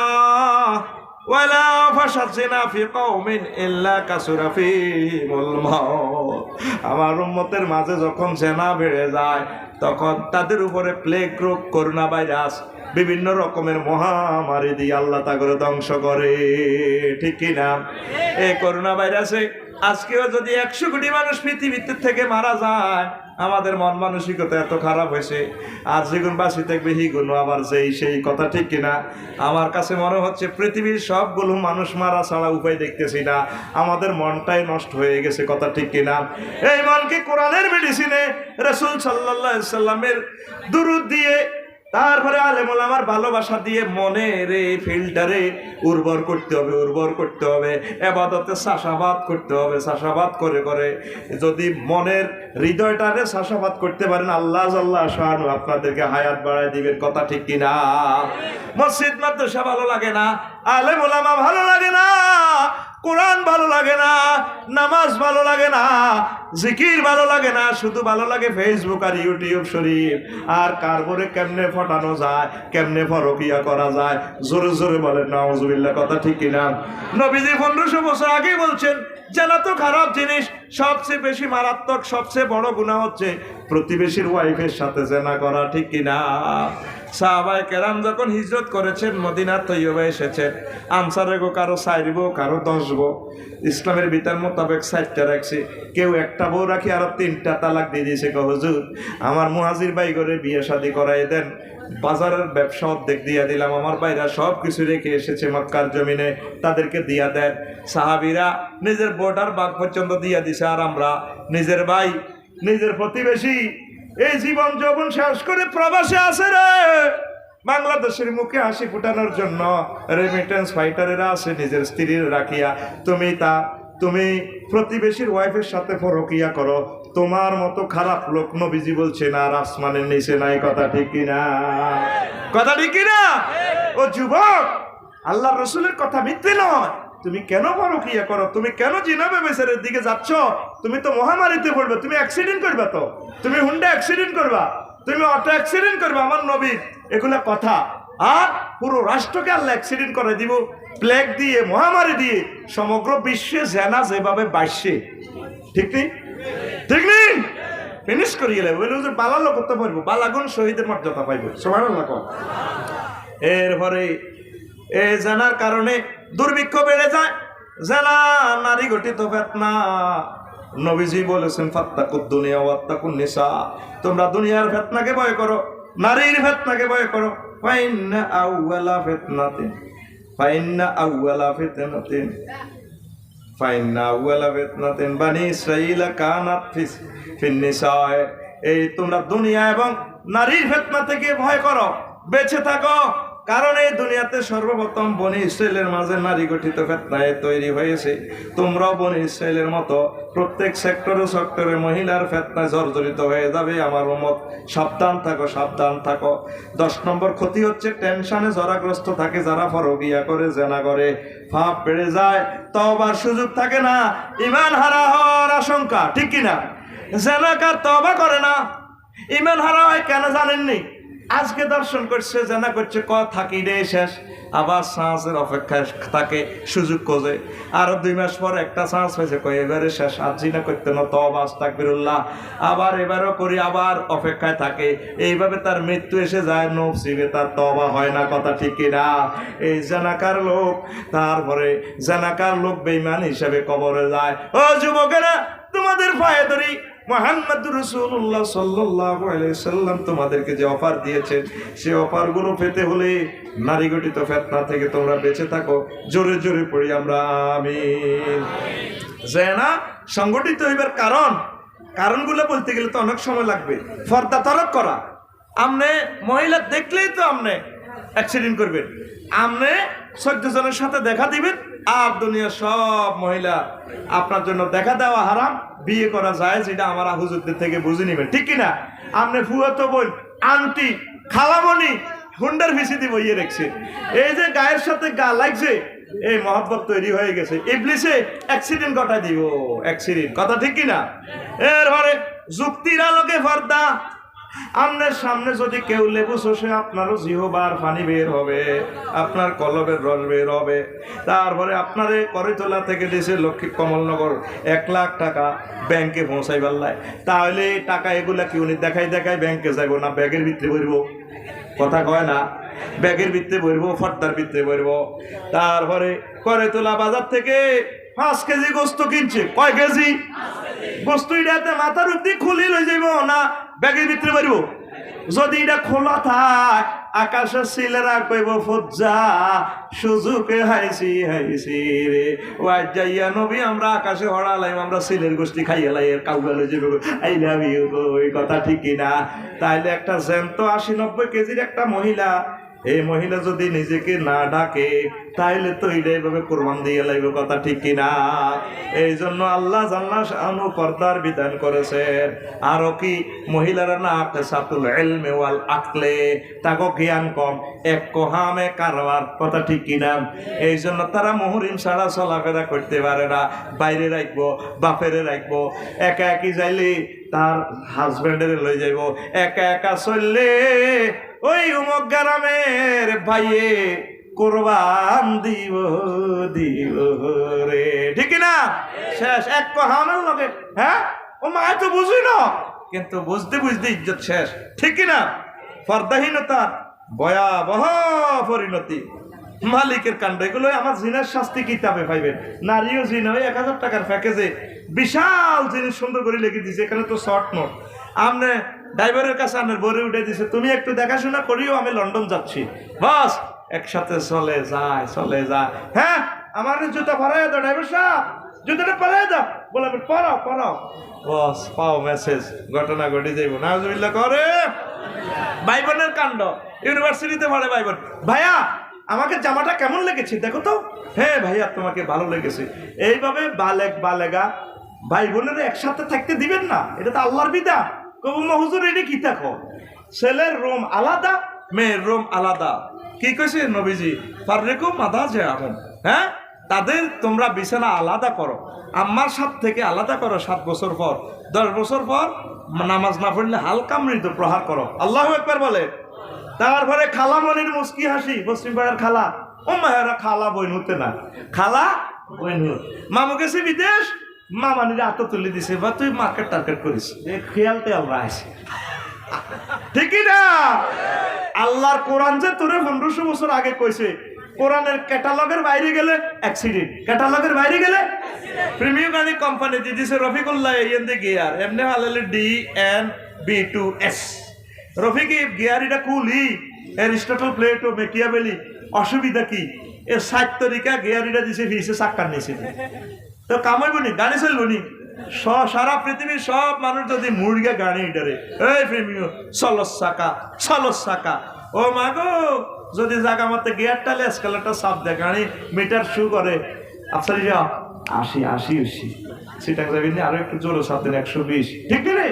ওয়ালা ফাশা জিনা ফি কওমিন ইল্লা কাসুরা ফিহিমুল মাউত আমার উম্মতের মাঝে যখন জিনা বেড়ে যায় তখন তাদের উপরে প্লেগ রোগ করোনা ভাইরাস বিভিন্ন রকমের মহামারী দিয়ে আল্লাহ তা করে ধ্বংস করে, ঠিক কিনা? এই করোনা ভাইরাসে আজকেও যদি 100 কোটি মানুষ পৃথিবীতে থেকে মারা যায়, আমাদের মন মানসিকতা এত খারাপ হয়েছে, আর যেগুন বাসি থাকবে হিগুন আবার সেই কথা, ঠিক কিনা? আমার কাছে মনে হচ্ছে পৃথিবীর সবগুলো মানুষ মারা ছাড়া উপায় দেখতেছি না, আমাদের মনটাই নষ্ট হয়ে গেছে, কথা ঠিক কিনা? এই মনকে কোরআনের মেডিসিনে রাসূল সাল্লাল্লাহু আলাইহি সাল্লামের দুরূদ দিয়ে, তারপরে আলেম ওলামার ভালোবাসা দিয়ে মনের এই ফিল্টারে উর্বর করতে হবে, উর্বর করতে হবে, ইবাদতে চাষাবাদ করতে হবে, চাষাবাদ করে করে যদি মনের হৃদয়টারে চাষাবাদ করতে পারেন, আল্লাহ জাল্লাহ শাআনু আপনাদেরকে হায়াত বাড়ায় দিবেন, কথা ঠিক কিনা? মসজিদ মাদ্রাসা ভালো লাগে না, আলেম ওলামা ভালো লাগে না, কোরআন ভালো লাগে না, নামাজ ভালো লাগে না, জিকির ভালো লাগে না, শুধু ভালো লাগে ফেসবুক আর ইউটিউব শরীফ। আর কারবরে কেমনে ফটানো যায়, কেমনে ফরকিয়া করা যায়, জোরে জোরে বলেন নাউজুবিল্লাহ, কথা ঠিক কিনা? নবীজি 1500 বছর আগে বলছেন জেনা তো খারাপ জিনিস, সবচেয়ে বেশি মারাত্মক, সবচেয়ে বড় গুনাহ হচ্ছে প্রতিবেশীর ওয়াইফের সাথে জেনা করা, ঠিক কিনা? সাহাবায়ে কেরাম যখন হিজরত করেছেন, মদিনা তৈয়বা এসেছেন, আনসারে গো কারো 4 বউ, কারো 10 বউ, ইসলামের বিধান মোতাবেক 4টা রাখছে, কেউ একটা বউ রাখি আরো 3টা তালাক দিয়ে দিয়েছে। হুজুর আমার মুহাজির ভাই করে বিয়ে শাদী করাই দেন, বাজারের ব্যবসা অর্ধেক দিয়া দিলাম, আমার ভাইরা সব কিছু রেখে এসেছে মক্কার জমিনে, তাদেরকে দিয়া দেন। সাহাবীরা নিজের বর্ডার বাগ পর্যন্ত দিয়া দিছে, আর আমরা নিজের ভাই, নিজের প্রতিবেশী, এই জীবন যৌবন শেষ করে প্রবাসে আছে রে, বাংলাদেশের মুখে হাসি ফুটানোর জন্য রেমিটেন্স ফাইটারেরা আছে নিজের স্ত্রীর রাখিয়া, তুমি প্রতিবেশীর ওয়াইফের সাথে ফরকিয়া করো, তোমার মতো খারাপ লোক নবীজি বলছেন আর আসমানের নিচে নাই, কথা ঠিক কিনা? কথা ঠিক কিনা? ও যুবক, আল্লাহ রসুলের কথা মিথ্যে নয়, তুমি কেন ফরকিয়া করো? তুমি কেন জিনা ব্যভিচারের দিকে যাচ্ছ? তুমি তো মহামারীতে পড়বে, তুমি অ্যাক্সিডেন্ট করবা, তো তুমি হুন্ডা অ্যাক্সিডেন্ট করবা, তুমি অটো অ্যাক্সিডেন্ট করবা, আমার নবী এগুলা কথা। আর পুরো রাষ্ট্রকে আল্লাহ অ্যাক্সিডেন্ট করে দিব, প্লেগ দিয়ে, মহামারী দিয়ে, সমগ্র বিশ্বে জেনা যেভাবে বাড়ছে, ঠিক নেই? ঠিক নেই? ফিনিশ করিয়ে নেবে, বালালো করতে পারবো, বালাগুন শহীদের মর্যাদা পাইব, সুবহানাল্লাহ। এরপরে এই জেনার কারণে দুর্ভিক্ষ বেড়ে যায়, জেনা নারী গঠিত ফিতনা। নবীজি বলেছেন ফাত্তাকুদ দুনিয়া ওয়াত্তাকুন নিসা, তোমরা দুনিয়ার ফিতনাকে ভয় করো, নারীর ফিতনাকে ভয় করো। ফাইন্না আউওয়ালা ফিতনাতিন বানি ইসরাঈলা কানাত ফিন নিসা, এই তোমরা দুনিয়া এবং নারীর ফিতনা থেকে ভয় করো, বেঁচে থাকো, কারণ এই দুনিয়াতে সর্বপ্রথম বনি ইসরায়েলের মাঝে নারী গঠিত ফিতনায় তৈরি হয়েছে। তোমরাও বনি ইসরায়েলের মতো প্রত্যেক সেক্টরে মহিলার ফিতনায় জর্জরিত হয়ে যাবে, আমার উম্মত সাবধান থাকো, সাবধান থাকো। 10 নম্বর ক্ষতি হচ্ছে টেনশনে জরাগ্রস্ত থাকে যারা, ফরকিয়া করে, জেনা করে, পাপ বেড়ে যায়, তওবার সুযোগ থাকে না, ঈমান হারা হওয়ার আশঙ্কা, ঠিক কিনা? জেনাকার তওবা করে না, ঈমান হারা হয় কেন জানেননি? আজকে দর্শন করছে, জানা করছে, থাকি রে শেষ, আবার চান্সের অপেক্ষায় থাকে, সুযোগ খোঁজে, আরো 2 মাস পর একটা চান্স হয়েছে, এবারে শেষ, আর জিনা করতে না, তওবা আস্তাগফিরুল্লাহ, আবার এবারও করি, আবার অপেক্ষায় থাকে, এইভাবে তার মৃত্যু এসে যায়, নসিবে তার তওবা হয় না, কথা ঠিক কিনা? এই জানাকার লোক, তারপরে জানাকার লোক বেঈমান হিসেবে কবরে যায়। ও যুবকেরা, তোমাদের পায়ে ধরি, মুহাম্মদুর রাসূলুল্লাহ সাল্লাল্লাহু আলাইহি সাল্লাম তোমাদেরকে যে অফার দিয়েছেন, সেই অফারগুলো পেতে হলে নারী গঠিত ফিতনা থেকে তোমরা বেঁচে থাকো। জোরে জোরে পড়ি আমরা আমিন। জেনা সংগঠিত হইবার কারণগুলো বলতে গেলে তো অনেক সময় লাগবে। পর্দা তরক করা, আমনে মহিলা দেখলেই তো আমনে অ্যাক্সিডেন্ট করবেন, আমনে 14 জনের সাথে দেখা দিবেন, আর দুনিয়া সব মহিলা আপনার জন্য দেখা দেওয়া হারাম, বিয়ে করা যায়, যেটা আমার হুজুরদের থেকে বুঝে নিবেন, ঠিক কিনা? আপনি ফুয়াতো বোন, আন্টি, খালামণি হুন্ডার ভিসি দিব ইয়ে রেখছে, এই যে গায়ের সাথে গা লাগছে, এই মহব্বত তৈরি হয়ে গেছে, ইবলিসে অ্যাক্সিডেন্ট ঘটায় দিব, অ্যাক্সিডেন্ট, কথা ঠিক কিনা? এরপরে যুক্তির আলোকে পর্দা, আপনার সামনে যদি কেউ লেবু শোষে, আপনারও জিহবার পানি বের হবে, আপনার কলবের রস বের হবে। তারপরে আপনার করতলা থেকে দিয়েছে লক্ষ্মী কমলনগর 1 লাখ টাকা ব্যাংকে পৌঁছাইবার লাই, তাহলে টাকা এগুলা কি উনি দেখাই ব্যাংকে যাইব না ব্যাগের ভিতরে ভরব? কথা কয় না। ব্যাগের ভিতরে ভরবো, ফর্দার ভিতরে ভরবো। তারপরে করে তোলা বাজার থেকে 5 কেজি গোস্ত কিনছে। কয় কেজি গোস্ত? এটাতে মাথার উপর দিয়ে খুলি লই যাইব না ব্যাগের ভিতরে ভরবো? যদি এটা খোলা থাক, আকাশের সিলেরা কইব ফজ্জা সুযোগে হাইছি হাইছি রে। ওয়াই যাইয়া নবী আমরা আকাশে হড়ালাইম, আমরা সিলের গোষ্ঠী খাইয়া লাই এর কাউগালে যে আই লাভ ইউ, ওই কথা ঠিক কিনা? তাইলে একটা জ্যান্ত 80-90 কেজির একটা মহিলা, এই মহিলা যদি নিজেকে না ডাকে তাইলে তো এইভাবে কোরবান দিয়ে লাগবে, কথা ঠিক কিনা? এই জন্য আল্লাহ জাল্লা শানু পর্দার বিধান করেছেন। আরো কি মহিলারা না আকসাতুল ইলমি ওয়াল আকলে, তাকে জ্ঞান কম, এক কোহামে কারবার, কথা ঠিক কিনা? এই জন্য তারা মুহরিম ছাড়া চলাফেরা করতে পারে না। বাইরে রাখবো, বাপেরে রাখবো, একা একই যাইলে তার হাজবেন্ডের লই যাইব, একা একা চললে ওই উমক গ্রামের ভাইয়ে কোরবান দিব দিব রে, ঠিক না? শেষ এক কহামের লগে। হ্যাঁ, ও মা তো বুঝি না, কিন্তু বুঝতে বুঝতে ইজ্জত শেষ, ঠিক না? পর্দাহীনতার ভয়াবহ পরিণতি। মালিকের কাণ্ড এগুলো আমার জিনের শাস্তি কিতাবে পাইবেন। নারীও জিন ওই 1000 টাকার প্যাকেজে বিশাল জিনিস সুন্দর করে লিখে দিছে, এখানে তো শর্ট নোট। আপনি ড্রাইভারের কাছে আপনার বরে উঠে দিছে, তুমি একটু দেখাশোনা করিও, আমি লন্ডন যাচ্ছি, বাস একসাথে চলে যায় চলে যায়। হ্যাঁ, আমার জুতা পরাই দাও ড্রাইভার সাহেব, জুতাটা পরাই দাও, বলে আমি পরাও পরাও, বস পাও মেসেজ, ঘটনা ঘটে যাইব। নাউজুবিল্লাহ করে ভাই বোনের কাণ্ড। ইউনিভার্সিটিতে পড়ে ভাই বোন, ভাইয়া আমাকে জামাটা কেমন লেগেছে দেখো তো। হ্যাঁ ভাইয়া তোমাকে ভালো লেগেছে। এইভাবে বালেক বালেগা ভাই বোনেরা একসাথে থাকতে দিবেন না, এটা তো আল্লাহর বিধান। কবু হুজুর এটা কি দেখো, ছেলের রুম আলাদা, মেয়ের রুম আলাদা। কি কইছে নবীজি? ফাররিকু মাদাজিআহুম, হ্যাঁ, তাদের তোমরা বিছানা আলাদা করো, আম্মার সাথ থেকে আলাদা করো। 7 বছর পর 10 বছর পর নামাজ না পড়লে হালকা মৃদু প্রহার করো। আল্লাহু আকবার বলে। তারপরে খালা মনির মুস্কি হাসি, পশ্চিম পাড়ার খালা, ও মায়েরা খালা বই নুতে না, খালা বই নুত। মামু গেছে বিদেশ, মামানিরা হাতে তুলে দিছে, বা তুই মার্কেট টার্কেট করিস, খেয়ালতে আমরা আসি, ঠিক না? আল্লাহর কোরআন যে তোরে 1500 বছর আগে কইছে, কোরআনের ক্যাটালগের বাইরে গেলে অ্যাক্সিডেন্ট, ক্যাটালগের বাইরে গেলে প্রিমিয়াম গাড়ি কোম্পানি দিয়ে দিছে রফিকুল্লাহ এন্ড গিয়ার, এমনি হালালে DNB2S। রফিকি গিয়ার এটা কুলি, অ্যারিস্টটল, প্লেটো, মেকিয়াভেলি। অসুবিধা কি? এর 60 তরিকা গিয়ারিটা দিছে ফিসে চাক্কার নিচে, তো কামাইবনি, গাড়ি চলবনি। সারা পৃথিবীর সব মানুষ যদি মুরগা গাড়ি এটারে এই প্রেমিও চলস চাকা, ও মাগো যদি জায়গা মতো গিয়ার টালে এসকালেটার চাপ দেয়, গাড়ি মিটার শু করে, আফসারি যা 80 সেটা যাবি না, আরো একটু জোরে চাপ দেন 120, ঠিক রে?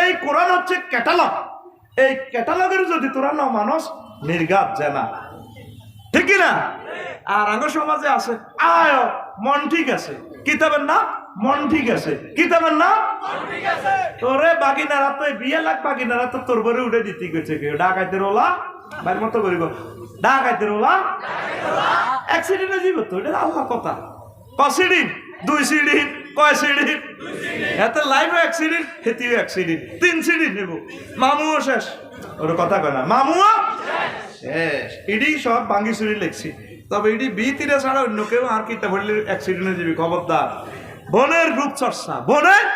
এই কোরআন হচ্ছে ক্যাটালগ, এই ক্যাটালগের যদি তোরা না মানুষ নির্ঘাত জানা, ঠিক না? আর আঙ্গ সমাজে আছে আয় মন ঠিক আছে, কিতাবের না মন ঠিক আছে, কিতাবের না তোরে বাগিনারা তো বিয়ে লাখ বাগিনারা তো তোর বরে উঠে দিতে গেছে, কেউ ডাকাইতে রোলা বাইর মতো করিব, ডাকাইতে রোলা অ্যাক্সিডেন্টে জীব তো, এটা আল্লাহ কথা। কসিডিন 2 সিডিন, কয় সিডিন, এত লাইভ অ্যাক্সিডেন্ট, হেতিও অ্যাক্সিডেন্ট, 3 সিডিন নেব, মামুও শেষ, ওর কথা কয় না, মামুও শেষ। এডি সব ভাঙ্গি চুরি লেখছি, তবে এডি বিতিরা ছাড়া অন্য কেউ আর কিতা বললে অ্যাক্সিডেন্টে যাবি, খবরদার। বোনের রূপ চর্চা, বোনের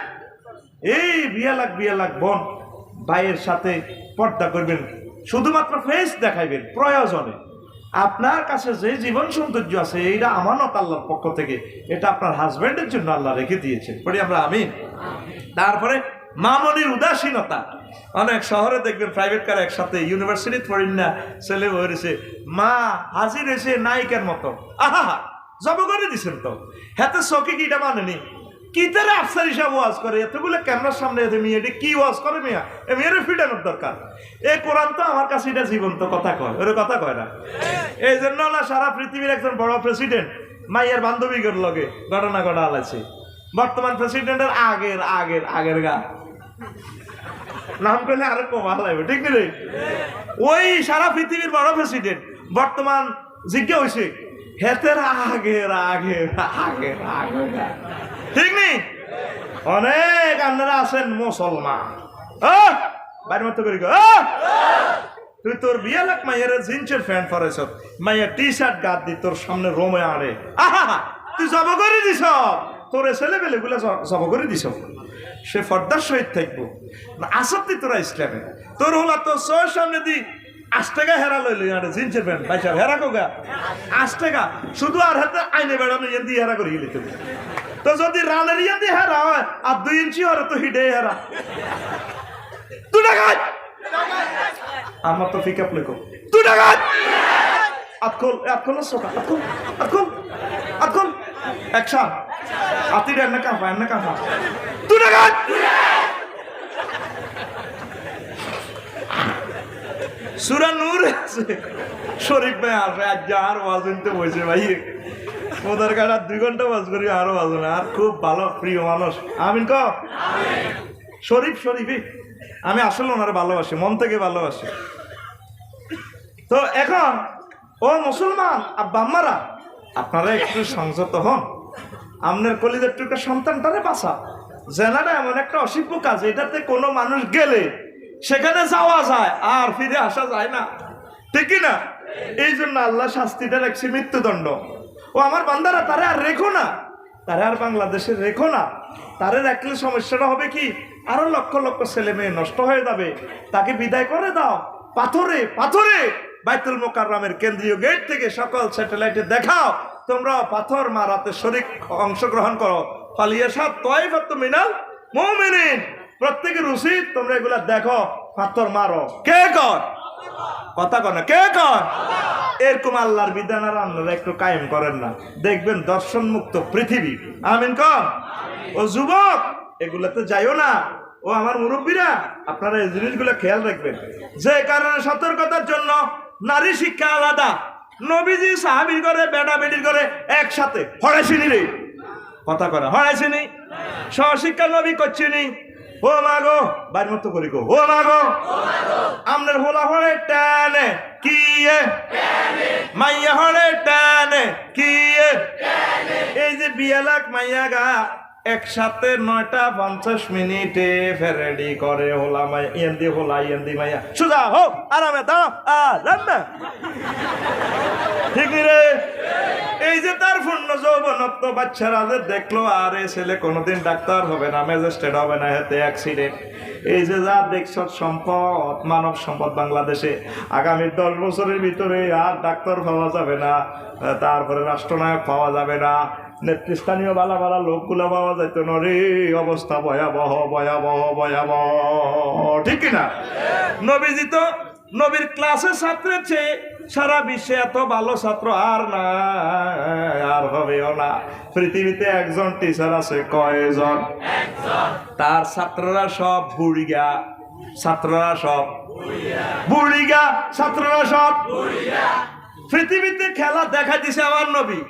এই বিয়া লাখ বোন ভাইয়ের সাথে পর্দা করবেন, শুধুমাত্র ফেস দেখাইবেন প্রয়োজনে। আপনার কাছে যে জীবন সৌন্দর্য আছে এইটা আমানত আল্লাহর পক্ষ থেকে, এটা আপনার হাজবেন্ডের জন্য আল্লাহ রেখে দিয়েছেন, পড়ি আমরা আমিন। তারপরে মামনির উদাসীনতা, অনেক শহরে দেখবেন প্রাইভেট কার একসাথে ইউনিভার্সিটি পড়েন না, ছেলে হয়েছে, মা হাজির হয়েছে নায়িকার মতো, আহা জব করে দিছেন তো, হাতে চকি কিটা মানেনি, কি তারা আফসার হিসাব ওয়াজ করে, এতগুলো ক্যামেরার সামনে এতে মেয়ে এটা কি ওয়াজ করে, মেয়া এ মেয়ের ফিটানোর দরকার। এই কোরআন তো আমার কাছে এটা জীবন্ত কথা কয়, ওর কথা কয় না। এই জন্য না সারা পৃথিবীর একজন বড় প্রেসিডেন্ট মাইয়ার বান্ধবীদের লগে ঘটনা ঘটা আলাইছে, বর্তমান প্রেসিডেন্টের আগের গা নাম করলে আরো কমা লাগবে, ঠিক নেই? ওই সারা পৃথিবীর বড় প্রেসিডেন্ট বর্তমান জিজ্ঞা হয়েছে হেতের আগের, ঠিক নেই? অনেক আপনারা আছেন মুসলমান, বাইরের মতো করি তুই তোর বিয়ে লাখ মাইয়ের জিন্সের প্যান্ট পরেছ, মাইয়ের টি শার্ট গাদ দি তোর সামনে রোমে আনে, আহা তুই জব করে দিস, তোর ছেলেবেলে গুলা জব করে দিস, সে ফর্দার সহিত থাকবো না। আসত্তি তোরা ইসলামে তোর হলা তোর সয়ের সামনে দি 8 টাকা হেরা লইলি আরে জিন্সের প্যান্ট ভাইসা হেরা কোগা 8 টাকা শুধু আর হাতে আইনে বেড়ানো ইয়ে দিয়ে হেরা করে গেলি তুমি। তো যদি রানের ইয়ে দিয়ে হেরা হয় আর 2 ইঞ্চি হরে তো হিডে হেরা 2 টাকা আমার তো পিক আপ লেখো 2 টাকা আতকল আতকল সোকা আতকল আতকল আতকল অ্যাকশন আতি রে না কাফা 2 টাকা সূরা নূর শরীফ ভাই আসে আজ আর ওয়াজ শুনতে বসে ভাই ওদের কাটা 2 ঘন্টা ওয়াজ করি আরো ওয়াজ না। আর খুব ভালো প্রিয় মানুষ আমিন ক শরীফই আমি আসলে ওনারা ভালোবাসি, মন থেকে ভালোবাসি। তো এখন ও মুসলমান আব্বা আম্মারা আপনারা একটু সংযত হন, আপনার কলিজার টুকরা সন্তানটারে বাঁচা। জেনাটা এমন একটা অসিব্য কাজ, এটাতে কোনো মানুষ গেলে সেখানে যাওয়া যায় আর ফিরে আসা যায় না, ঠিক না? এই জন্য আল্লাহ শাস্তিটা রাখছে মৃত্যুদণ্ড। ও আমার বান্দারা তারা আর রেখো না, তারা আর বাংলাদেশে রেখো না। তারে রাখলে সমস্যাটা হবে কি, আরো লক্ষ লক্ষ ছেলে মেয়ে নষ্ট হয়ে যাবে। তাকে বিদায় করে দাও পাথরে পাথরে। বাইতুল মোকাররমের কেন্দ্রীয় গেট থেকে সকল স্যাটেলাইটে দেখাও তোমরা পাথর মারাতে শরীক অংশগ্রহণ করো। ফালিয়াশাদ তাইফাতুম মিনাল মুমিনিন, প্রত্যেকের উচিত তোমরা এগুলা দেখো, পাথর মারো। কে কর কথা কর না, কে কর? এরকম আল্লাহর বিধান আর আপনারা একটু কায়েম করেন না, দেখবেন দর্শন মুক্ত পৃথিবী। আমিন কর। ও যুবক এগুলাতে যাইও না। ও আমার মুরব্বীরা আপনারা এই জিনিসগুলো খেয়াল রাখবেন। যে কারণে সতর্কতার জন্য নারী শিক্ষা আলাদা। নবীজি সাহাবীর করে বেটা বেটির করে একসাথে হড়াইছিনি রে, কথা করা হড়াইছিনি, সহশিক্ষা নবী করছিনি। ও মাগো বাড়ির মতো করি গো, ও মাগো আমনের হোলা হলে টানে কি মাইয়া হলে টানে কি, এই যে বিয়ালাক মাইয়া গা একসাথে 9:50 ফেরেডি করে হোলা মাই ইয়েন্দি হোলা ইয়েন্দি মাইয়া সুজা হোক আরামে দাও রান্না, ঠিক রে? এই যে তার পূর্ণ যৌবনত্ব বাচ্চারা যে দেখলো আর এই ছেলে কোনোদিন ডাক্তার হবে না, ম্যাজিস্ট্রেট হবে না, হেতে অ্যাক্সিডেন্ট। এই যে যা দেখছ সম্পদ, মানব সম্পদ বাংলাদেশে আগামী 10 বছরের ভিতরে আর ডাক্তার পাওয়া যাবে না, তারপরে রাষ্ট্রনায়ক পাওয়া যাবে না, নেতৃস্থানীয় বালা বালা লোকগুলো পাওয়া যেত না রে। অবস্থা ভয়াবহ ভয়াবহ ভয়াবহ, ঠিক কিনা? নবীজি তো নবীর ক্লাসের ছাত্রের চেয়ে সারা বিশ্বে এত ভালো ছাত্র আর না, আর হবেও না। পৃথিবীতে একজন টিচার আছে, কয়জন? তার ছাত্ররা সব বুড়িগা, ছাত্ররা সব বুড়িগা, ছাত্ররা সব পৃথিবীতে খেলা দেখা দিছে আমার নবী।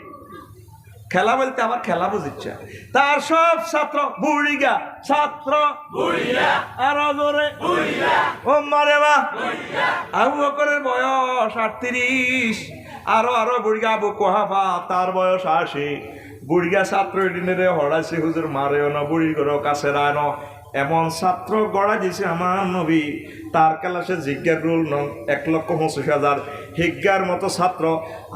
খেলা বলতে আমার খেলা বুঝিচ্ছে, তার সব ছাত্র বুড়িগা, ছাত্র বুড়িগা, আরো জোরে বুড়িগা, ও মারে মা আবু বকরের বয়স 38, আরো বুড়িগা আবু কুহাফা তার বয়স 80। বুড়িগা ছাত্র এদিনে হড়াইছে, হুজুর মারেও না, বুড়ি করে কাছে রায় না, এমন ছাত্র গড়া দিছে আমার নবী। তার ক্লাসে জিজ্ঞার রুল নং 1,25,000 হিজ্ঞার মতো ছাত্র।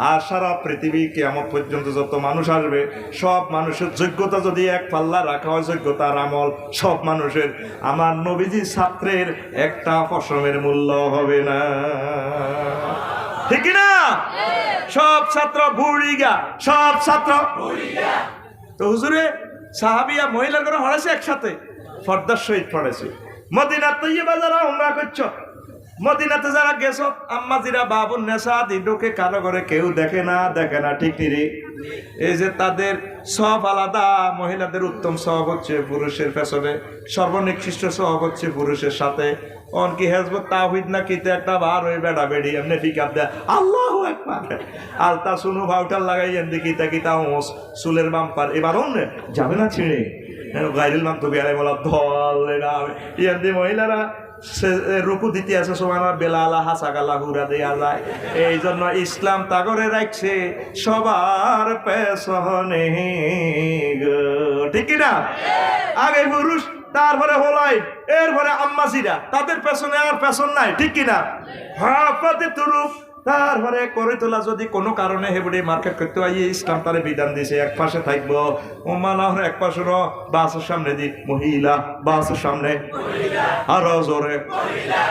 আর সারা পৃথিবী কিয়ামত পর্যন্ত যত মানুষ আসবে সব মানুষের যোগ্যতা যদি এক পাল্লা রাখা হয়, যোগ্যতার আমল সব মানুষের, আমার নবীজি ছাত্রের একটা পশমের মূল্য হবে না, ঠিক না? সব ছাত্র বুড়িগা, সব ছাত্র বুড়িগা। তো হুজুরে সাহাবিয়া মহিলার করে হড়াইছে একসাথে, ফর্দার সহিত পড়েছে। মদিনার তৈবা যারা উমরা করছো, মদিনাতে যারা গেছো, আম্মাজিরা বাবুন নেশা দিডোকে কারো করে কেউ দেখে না, ঠিক রে? এই যে তাদের সব আলাদা, মহিলাদের উত্তম সহব হচ্ছে পুরুষের পেছনে, সর্বনিকৃষ্ট সহব হচ্ছে পুরুষের সাথে। অনকি হেজবত তাওহীদ না কিতে একটা বার ওই বেড়া বেড়ি এমনি ফিকাপ দেয়, আল্লাহু আকবার, আলতা শুনু ভাউটার লাগাই এমনি কিতা হোস চুলের বাম্পার, এবার অন্য যাবে না ছিঁড়ে গাইল নাম তো বেড়াই বলা ধল ইয়ান্দি মহিলারা রুকু দিতে আছে সময় বেলালা হাসাগালা হুরা দেয়া যায়। এই জন্য ইসলাম তাগরে রাখছে সবার পেছনে, ঠিক না? আগে পুরুষ তারপরে হোলাই, এরপরে আম্মাজিরা, তাদের পেছনে আর পেছন নাই, ঠিক কিনা? হাফাতে তুরুপ, তারপরে করে তোলা যদি কোনো কারণে হেবড়ে মার্কেট করতে হয়, ইসলাম তারে বিধান দিছে এক পাশে থাকবো, ও মানা এক পাশে বাসের সামনে দি মহিলা, বাসের সামনে আরো জোরে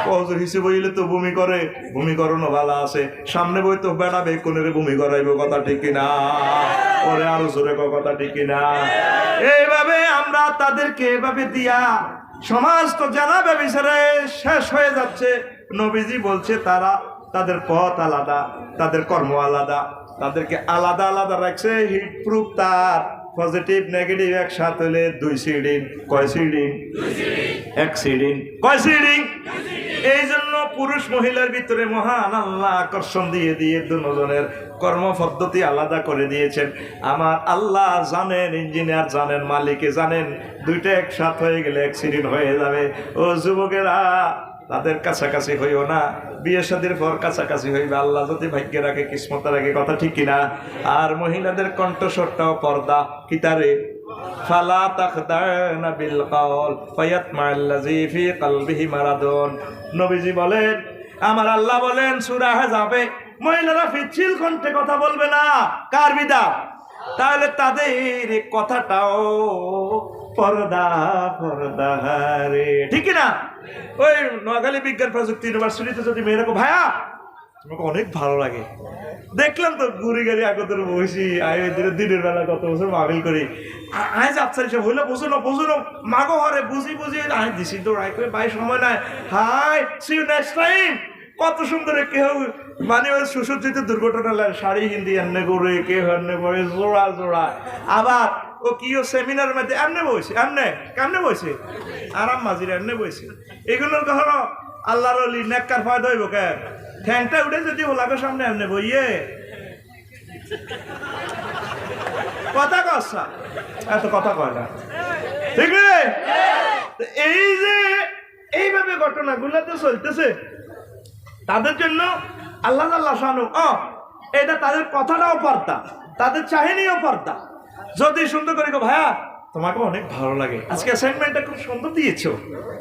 কজর হিসেবে বইলে তো ভূমি করে, ভূমি করানো ভালো আছে, সামনে বই তো বেড়া বেকুনের ভূমি করাইব, কথা ঠিক কিনা? ওরে আরো জোরে কথা ঠিক কিনা? এইভাবে আমরা তাদেরকে এভাবে দিয়া সমাজ তো জানাবে বিচারে শেষ হয়ে যাচ্ছে। নবীজি বলছে তাদের পথ আলাদা, তাদের কর্ম আলাদা, তাদেরকে আলাদা আলাদা রাখছে। হিট প্রুফ তার পজিটিভ নেগেটিভ একসাথে হলে 2 সিডিং, কয় সিডিং? 1 সিডিং, কয় সিডিং? এই জন্য পুরুষ মহিলার ভিতরে মহান আল্লাহ আকর্ষণ দিয়ে দিয়ে দুজনের কর্ম পদ্ধতি আলাদা করে দিয়েছেন। আমার আল্লাহ জানেন, ইঞ্জিনিয়ার জানেন, মালিকে জানেন, দুইটা একসাথে হয়ে গেলে অ্যাক্সিডেন্ট হয়ে যাবে। ও যুবকেরা, তাদের কাছাকাছি হইও না, বিয়ে শাদীর পর কাছাকাছি হইবে, আল্লাহ যদি ভাগ্যে রাখে, কিসমত রাখে, কথা ঠিক কিনা? আর মহিলাদের কণ্ঠস্বরটাও পর্দা, কিতারে ফালা তাখদানা বিল কওল ফায়াতমাল্লাযী ফি কলবিহি মারাদুন। নবীজি বলেন, আমার আল্লাহ বলেন সূরা আহজাবে, মহিলারা পিচ্ছিল কণ্ঠে কথা বলবে না। কার বিধান? তাহলে তাদের কথাটাও পর্দা পর্দা রে, ঠিক না? ওই নোয়াখালী বিজ্ঞান প্রযুক্তি ইউনিভার্সিটিতে যদি মেয়েরা ভাইয়া তোমাকে অনেক ভালো লাগে, দেখলাম তো ঘুরি গাড়ি আগতের বসি দিনের বেলা কত বছর মাবিল করি, আজ আফসার হিসাব হইলে বুঝো না মাগো হরে বুঝি আয় দিছি তো রায় করে ভাই সময় নাই, hi see you next time. কত সুন্দর কেউ মানে ওই সুসজ্জিত দুর্ঘটনা শাড়ি হিন্দি এমনি করে, কেউ এমনি করে জোড়া জোড়া, আবার ও কি ও সেমিনার মধ্যে এমনি বসে, কেমনে বসে আরাম মাঝির এমনি বসে। এগুলোর কখনো আল্লাহর অলি নেককার ফায়দা হইব কেন? ঠ্যাংটা উঠে যদি ওলাগের সামনে এমনি বইয়ে কথা কসা, এত কথা কয় না, ঠিক রে? এই যে এইভাবে ঘটনাগুলো তো চলতেছে, তাদের জন্য আল্লাহ আল্লাহ শানু, এটা তাদের কথাটাও পর্দা, তাদের চাহিনিও পর্দা। যদি সুন্দর করে ভাইয়া তোমাকে অনেক ভালো লাগে, আজকে অ্যাসাইনমেন্টটা খুব সুন্দর দিয়েছো,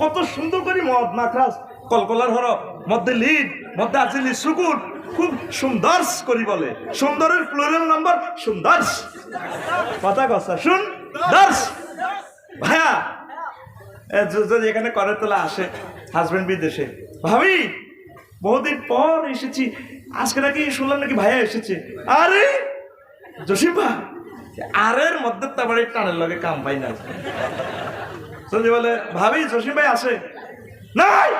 কত সুন্দর করে মদ মাখরাস কলকলার হর মধ্যে লিড মধ্যে আছে সুকুর, খুব সুন্দর করি বলে, সুন্দরের প্লুরাল নাম্বার সুন্দর, কথা কথা সুন্দর। ভাইয়া যদি এখানে করে তোলা আসে, হাজবেন্ড বিদেশে, ভাবি বহুদিন পর এসেছি, আজকে নাকি শুনলাম নাকি ভাইয়া এসেছে। আরে জসিম ভাই, আরের মধ্যে তো আবার টানের লগে কাম পাই না। যদি বলে ভাবি জসিম ভাই আসে নাই,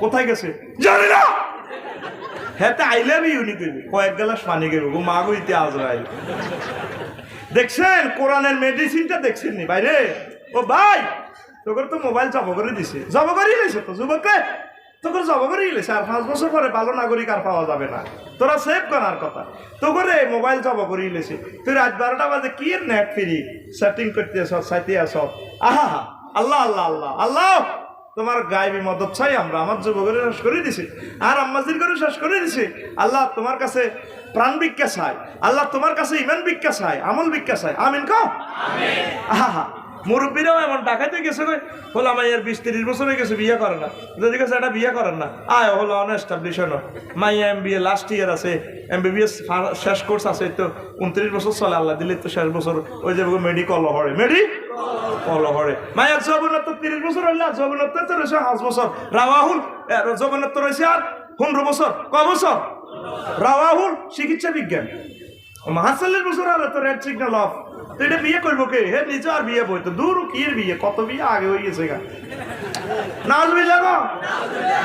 কোথায় গেছে জানি না, হ্যাঁ আইলে আমি ইউনি করবি, কয়েক গ্লাস পানি গেব মা গো ইতে আজরাইল। দেখছেন কোরআনের মেডিসিনটা দেখছেন নি বাইরে? ও ভাই তোকে তো মোবাইল জব করে দিছে, জব করেই লেছে তো যুবককে, তোকে জব করেই লেছে, আর 5 বছর পরে ভালো নাগরিক আর পাওয়া যাবে না, তোরা সেভ করার কথা। তোকে মোবাইল জব করেই লেছে, তুই রাত 12টা বাজে কি নেট ফ্রি সেটিং করতে আস, চাইতে আস, আহা আল্লাহ আল্লাহ আল্লাহ আল্লাহ, তোমার গায়েবী মদত চাই আমরা, আমার যুবকের শেষ করে দিছি, আর আম্মাজির করে শেষ করে দিছি। আল্লাহ তোমার কাছে প্রাণ ভিক্ষা চাই, আল্লাহ তোমার কাছে ইমান ভিক্ষা চাই, আমল ভিক্ষা চাই, আমিন কও। আহা মুরব্বীরাও এমন ডাকাইতে গেছে, হলো আমার 20-30 বছর হয়ে গেছে, বিয়ে করে না, যদি কাছে এটা বিয়ে করেন না, আয় হলো অনএস্টাবলিশ হলো, মাইয়া MBA লাস্ট ইয়ার আছে, MBBS শেষ কোর্স আছে, তো 29 বছর চলে, আল্লাহ দিলে তো শেষ বছর ওই যে মেডিকল হরে হরে মায়ের যৌবনত্ব 30 বছর হইলে, যৌবনত্ব তো রয়েছে 5 বছর, রাওয়াহুল যৌবনত্ব রয়েছে আর 15 বছর, ক বছর? রাওয়াহুল চিকিৎসা বিজ্ঞান 40 বছর আর তো রেড সিগন্যাল অফ, তো এটা বিয়ে করবো কে? হে নিজে আর বিয়ে বই তো দূর, কি বিয়ে, কত বিয়ে আগে হয়ে গেছে গা, নাজ বিয়ে গো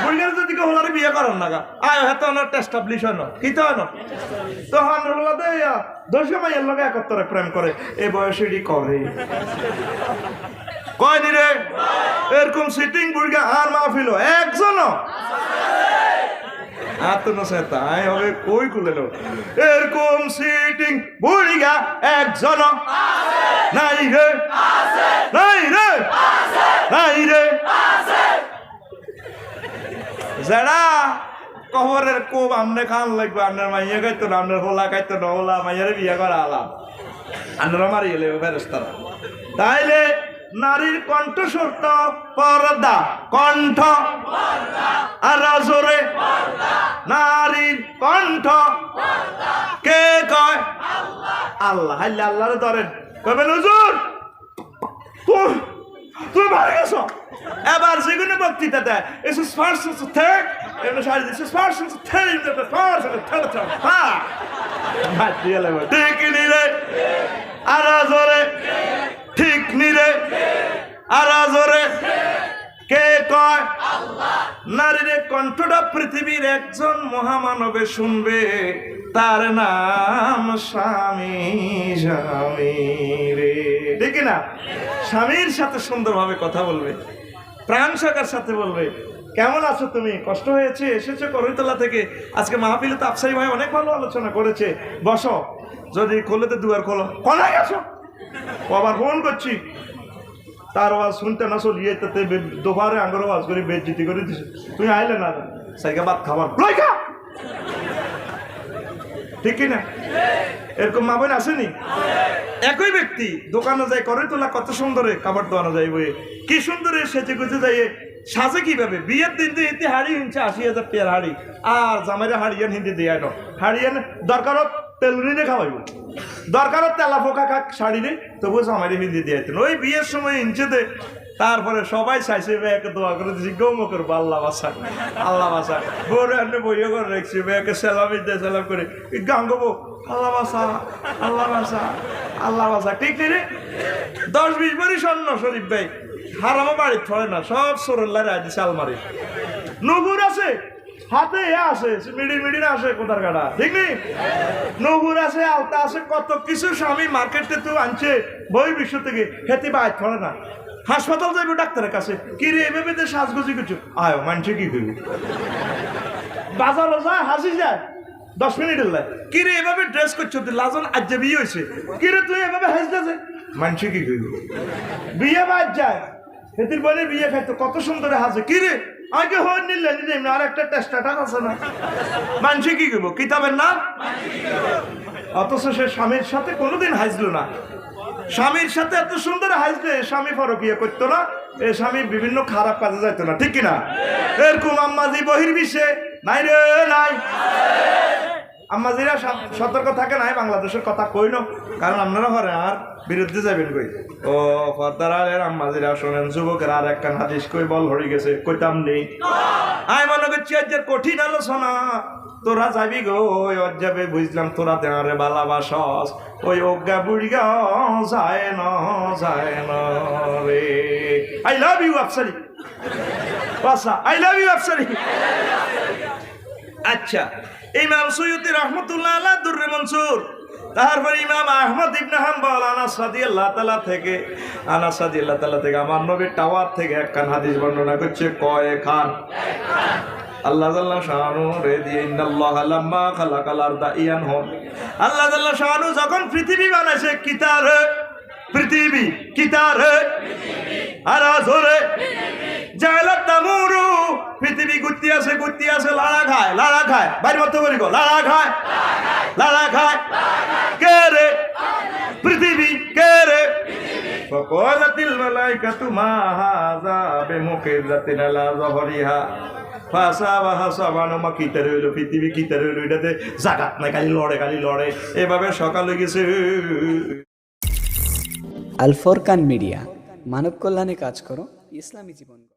বুড়িগার যদি কেউ হলারে বিয়ে করেন না গা, আয় হয়তো অনেক এস্টাবলিশ হয় না, কি তো হয় না, তো হান্ড্রোলাতে 10 মাইয়ের লগে 71 প্রেম করে, এই বয়সেরই করে কয় নি রে? এরকম সিটিং বুড়িগা আর মাহফিল একজনও তাই হবে কই খুলে লো, এরকম সিটিং বুড়িগা একজন নাই রে, নাই রে, নাই রে। যারা কবরের কোপ আমনে খান লাগবে, আপনার মাইয়া খাইতো না, আপনার হোলা খাইতো না, হোলা মাইয়ারে বিয়ে করা আলাম, আপনারা মারি এলে ফেরেস্তারা। তাইলে নারীর কণ্ঠস্বর তো পর্দা, কণ্ঠ আর জোরে নারীর কণ্ঠ কে কয়? আল্লাহ। হাইলে আল্লাহরে ধরেন, কবেন হুজুর তুমি মারা গেছো। এবার যেগুলো বক্তৃতা দেয় এসে ঠিক নিরে আর জোরে, ঠিক নিরে আর জোরে কে কয়? নারীর কণ্ঠটা পৃথিবীর একজন মহামানবে শুনবে, তার নাম স্বামী। স্বামী রে, ঠিক না? স্বামীর সাথে সুন্দরভাবে কথা বলবে, প্রাণ সকার সাথে বলবে, কেমন আছো তুমি, কষ্ট হয়েছে, এসেছো করইতলা থেকে, আজকে মাহফিলে তো আফসারি ভাই অনেক ভালো আলোচনা করেছে, বসো। যদি খোলেতে দুয়ার খোলো, কোনায় গেছো? আবার ফোন করছি, তার আওয়াজ শুনতে না চলিয়ে তাতে দোপারে আঙ্গর আওয়াজ করে বেজ্জিতি করে দিছে, তুমি আইলে না সাইকে ভাত খাবার লই খা, ঠিক কিনা? এরকম মা বোন আসেনি? একই ব্যক্তি দোকানে যায় করে তোলা, কত সুন্দরে খাবার দোয়ানো যায় বইয়ে, কি সুন্দরে সেচে গুজে যায়, সাজে কিভাবে? বিয়ের দিন দিয়ে এতে হাড়ি হিনছে 80,000 টাকার হাড়ি, আর জামাইরা হাড়িয়ান হিন্দি দিয়ে আনো, হাড়িয়ান দরকারত তেলুনি খাওয়াইব, দরকারত তেলা ফোকা খাক শাড়ি নেই, তবুও জামাইরে হিন্দি দিয়ে আইতেন। ওই বিয়ের সময় হিনছে দে, তারপরে সবাই চাইছে মেয়েকে দোয়া করে দিচ্ছি, গৌম করবো আল্লাহ বাসা, আল্লাহ বাসা। বউরে এনে বইয়ে করে রাখছি, মেয়েকে সেলামি দিয়ে সেলাম করে গান গাবো, আল্লাহ বাসা, আল্লাহ বাসা, আল্লাহ বাসা, ঠিক নেই রে? 10-20 বারই স্বর্ণ শরীফ ভাই হারামো বাড়ি থরে না, সব সরল্লা রাজি আলমারি। নুপুর আছে হাতে, আছে মিডির আসে কোথার কাটা, ঠিক নেই? নুপুর আছে, আলতা আছে, কত কিছু স্বামী মার্কেটে তো আনছে বই বিশ্ব থেকে, খেতে বাইর থরে না। হাসপাতাল যাইব ডাক্তারের কাছে, কি রে এভাবে তো সাজগুজি করছো, আয় মানছে কি করবি? বাজারও যায়, হাসি যায় 10 মিনিটের লাই, কি রে এভাবে ড্রেস করছো, তুই লাজন আজ বিয়ে হয়েছে, কি রে তুই এভাবে হাসতে যায়, মানছে কি করবি? বিয়ে বাদ যায়, হেতির বোনের বিয়ে খাইতো, কত সুন্দর হাসে, কি রে আগে হয়ে নিলে নিলে আর একটা টেস্টাটা আছে না, মানছে কি করবো? কিতাবের না? অথচ সে স্বামীর সাথে কোনোদিন হাসলো না। স্বামীর সাথে এত সুন্দর হাসলে স্বামী পরকিয়া করতো না, এ স্বামী বিভিন্ন খারাপ কাজে যাইতো না, ঠিক কিনা? এরকম আম্মাজি বহির্বিশ্বে নাই রে, নাই। আম্মাজিরা সতর্ক থাকে নাই, বাংলাদেশের কথা কই না, কারণ আপনারা ঘরে আর বিরুদ্ধে যাবেন কই। ও ফতারালের আম্মাজিরা শোনেন, যুবকের আর একটা হাদিস কই বল হয়ে গেছে, কইতাম নেই। আমি মনে করছি আজকের কঠিন আলোচনা, তোরা যাবি গো ওই অজ্জাবে, বুঝলাম তোরা দেওয়ারে ভালোবাসস, ওই অজ্ঞা বুড়িগা যায় না, যায় না রে। আই লাভ ইউ আফসারি, বাসা আই লাভ ইউ আফসারি। আচ্ছা, ইমাম সুয়ুতি রহমতুল্লাহ আলাইহি দুররে মনসুর, তারপর ইমাম আহমদ ইবনে হাম্বল আনাস রাদিয়াল্লাহু তাআলা থেকে, আনাস রাদিয়াল্লাহু তাআলা থেকে আমার নবীর টাওয়ার থেকে একখান হাদিস বর্ণনা করছে, কয় খান আল্লাহ জাল্লা শানু রে দিয়ে, ইন্নাল্লাহা লাম্মা খালাকাল আরদা ইয়ানহুম, আল্লাহ জাল্লা শানু যখন পৃথিবী বানাইছে, কিতার পৃথিবী, কিতার আর জোরে জালাত তামুরু, পৃথিবী গুত্তি আছে, লাড়া খায়, বাইরে মত করি গো, লাড়া খায়, কে রে? পৃথিবী, কে রে? ফাকালাতিল মালাইকাতু মা হাযা বিমুকিজাতিন আলা যহরিহা, পৃথিবী কিতার হইল, এটাতে জাগাত নাই, খালি লড়ে, এভাবে সকাল হয়ে গেছে। আল ফুরকান মিডিয়া, মানব কল্যাণে কাজ করো, ইসলামী জীবন।